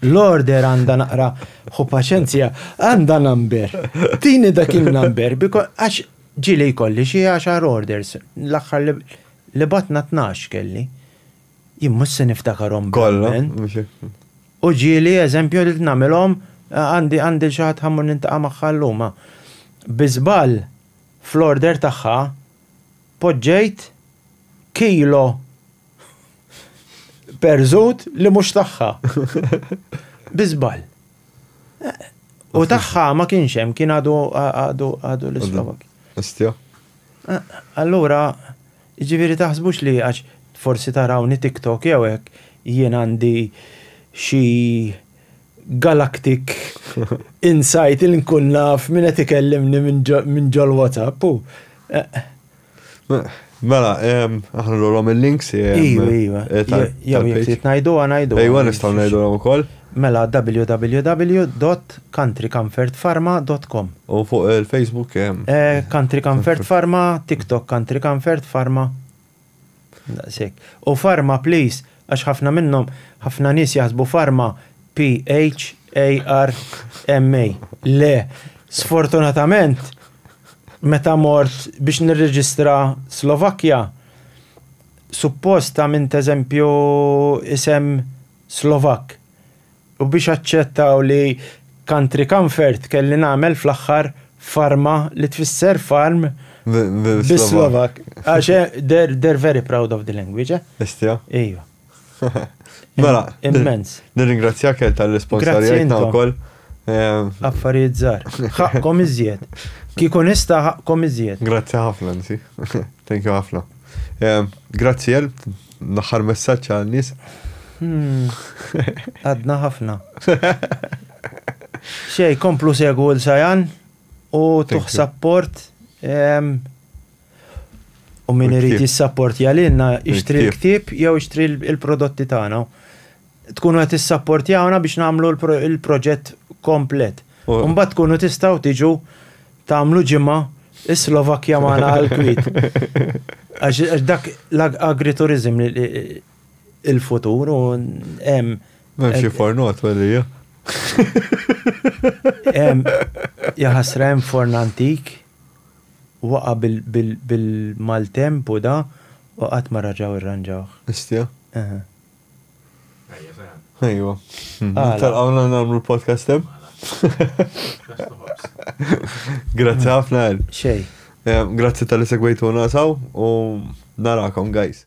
l-order għanda naqra, ħu paċenzja, għanda number. Tini dak il-number, għax ġili jkolli xie 10 orders, l-axħar li batna 12 kelli. Jimmus se niftakarom b'għalmen. U ġili eżempju li t-namilom, għandi xaħat ħammur nintaqa maħħalluma. Bizbal, fl-order taħħa, poġġejt kilo perzut li mux taħħa. Bizbal. U taħħa ma kienx hemm, kien għadu l-Slovak. Astja. Allura, ġiviri taħsbux li għax forsi tarawni TikTok jew hekk jien għandi xi galactic insight il nkun naf min qed ikellimni minn ġol WhatsApp. Mela, aħna l-għom il-links. Iva. Jew jek trid ngħiduha. Ejwa nistgħu ngħiduha wkoll. Mela www.countrycomfortpharma.com. U fuq il-Facebook hemm. Country Comfort Pharma, TikTok Country Comfort Pharma. U Pharma please, għax ħafna minnhom, ħafna nies jaħsbu Pharma PHARMA. Le, sfortunatament, meta mort biex nirreġistra Slovakkja, supposta minn eżempju isem Slovak. U biex aċċettaw li country comfort kelli nagħmel fl-aħħar farma li tfisser farm bis-Slovak. Għaxe, they're very proud of the language, eh? Istja? Ejwa. Mela, Immens. nirringrazzjak tal-responsarijiet Grazzi wkoll. Affarijiet żgħar. Ħaqkom iżjed. Kieku nista' ħaqkom iżjed. Grazzi ħafna, nsi. Thank you ħafna. Grazzi jel, naħħar messaġġ għal-nies. Għadna ħafna. Xej, komplu segwu l-sajan u tuħ support. U min irid jissapporti għalina ixtri l-ktib jew ixtri l-prodotti tagħna. Tkunu qed tissapportjawna biex nagħmlu l-proġett komplet. Mbagħad tkunu tistgħu tiġu tagħmlu ġimgħa is-Slovakkja magħna għall-Kwit. Għax dak l-agriturizm il-futur u hemm xi fornot welli. Jaħasra hemm forn antik waqa bil-maltemp u da u qatt ma raġaw irranġaw. Istja? Ejwa. Tal-għawna nagħmlu l-podcast hemm? Grazzi ħafna. Xej. Grazzi tal-li segwejtuna saw u narakom, guys.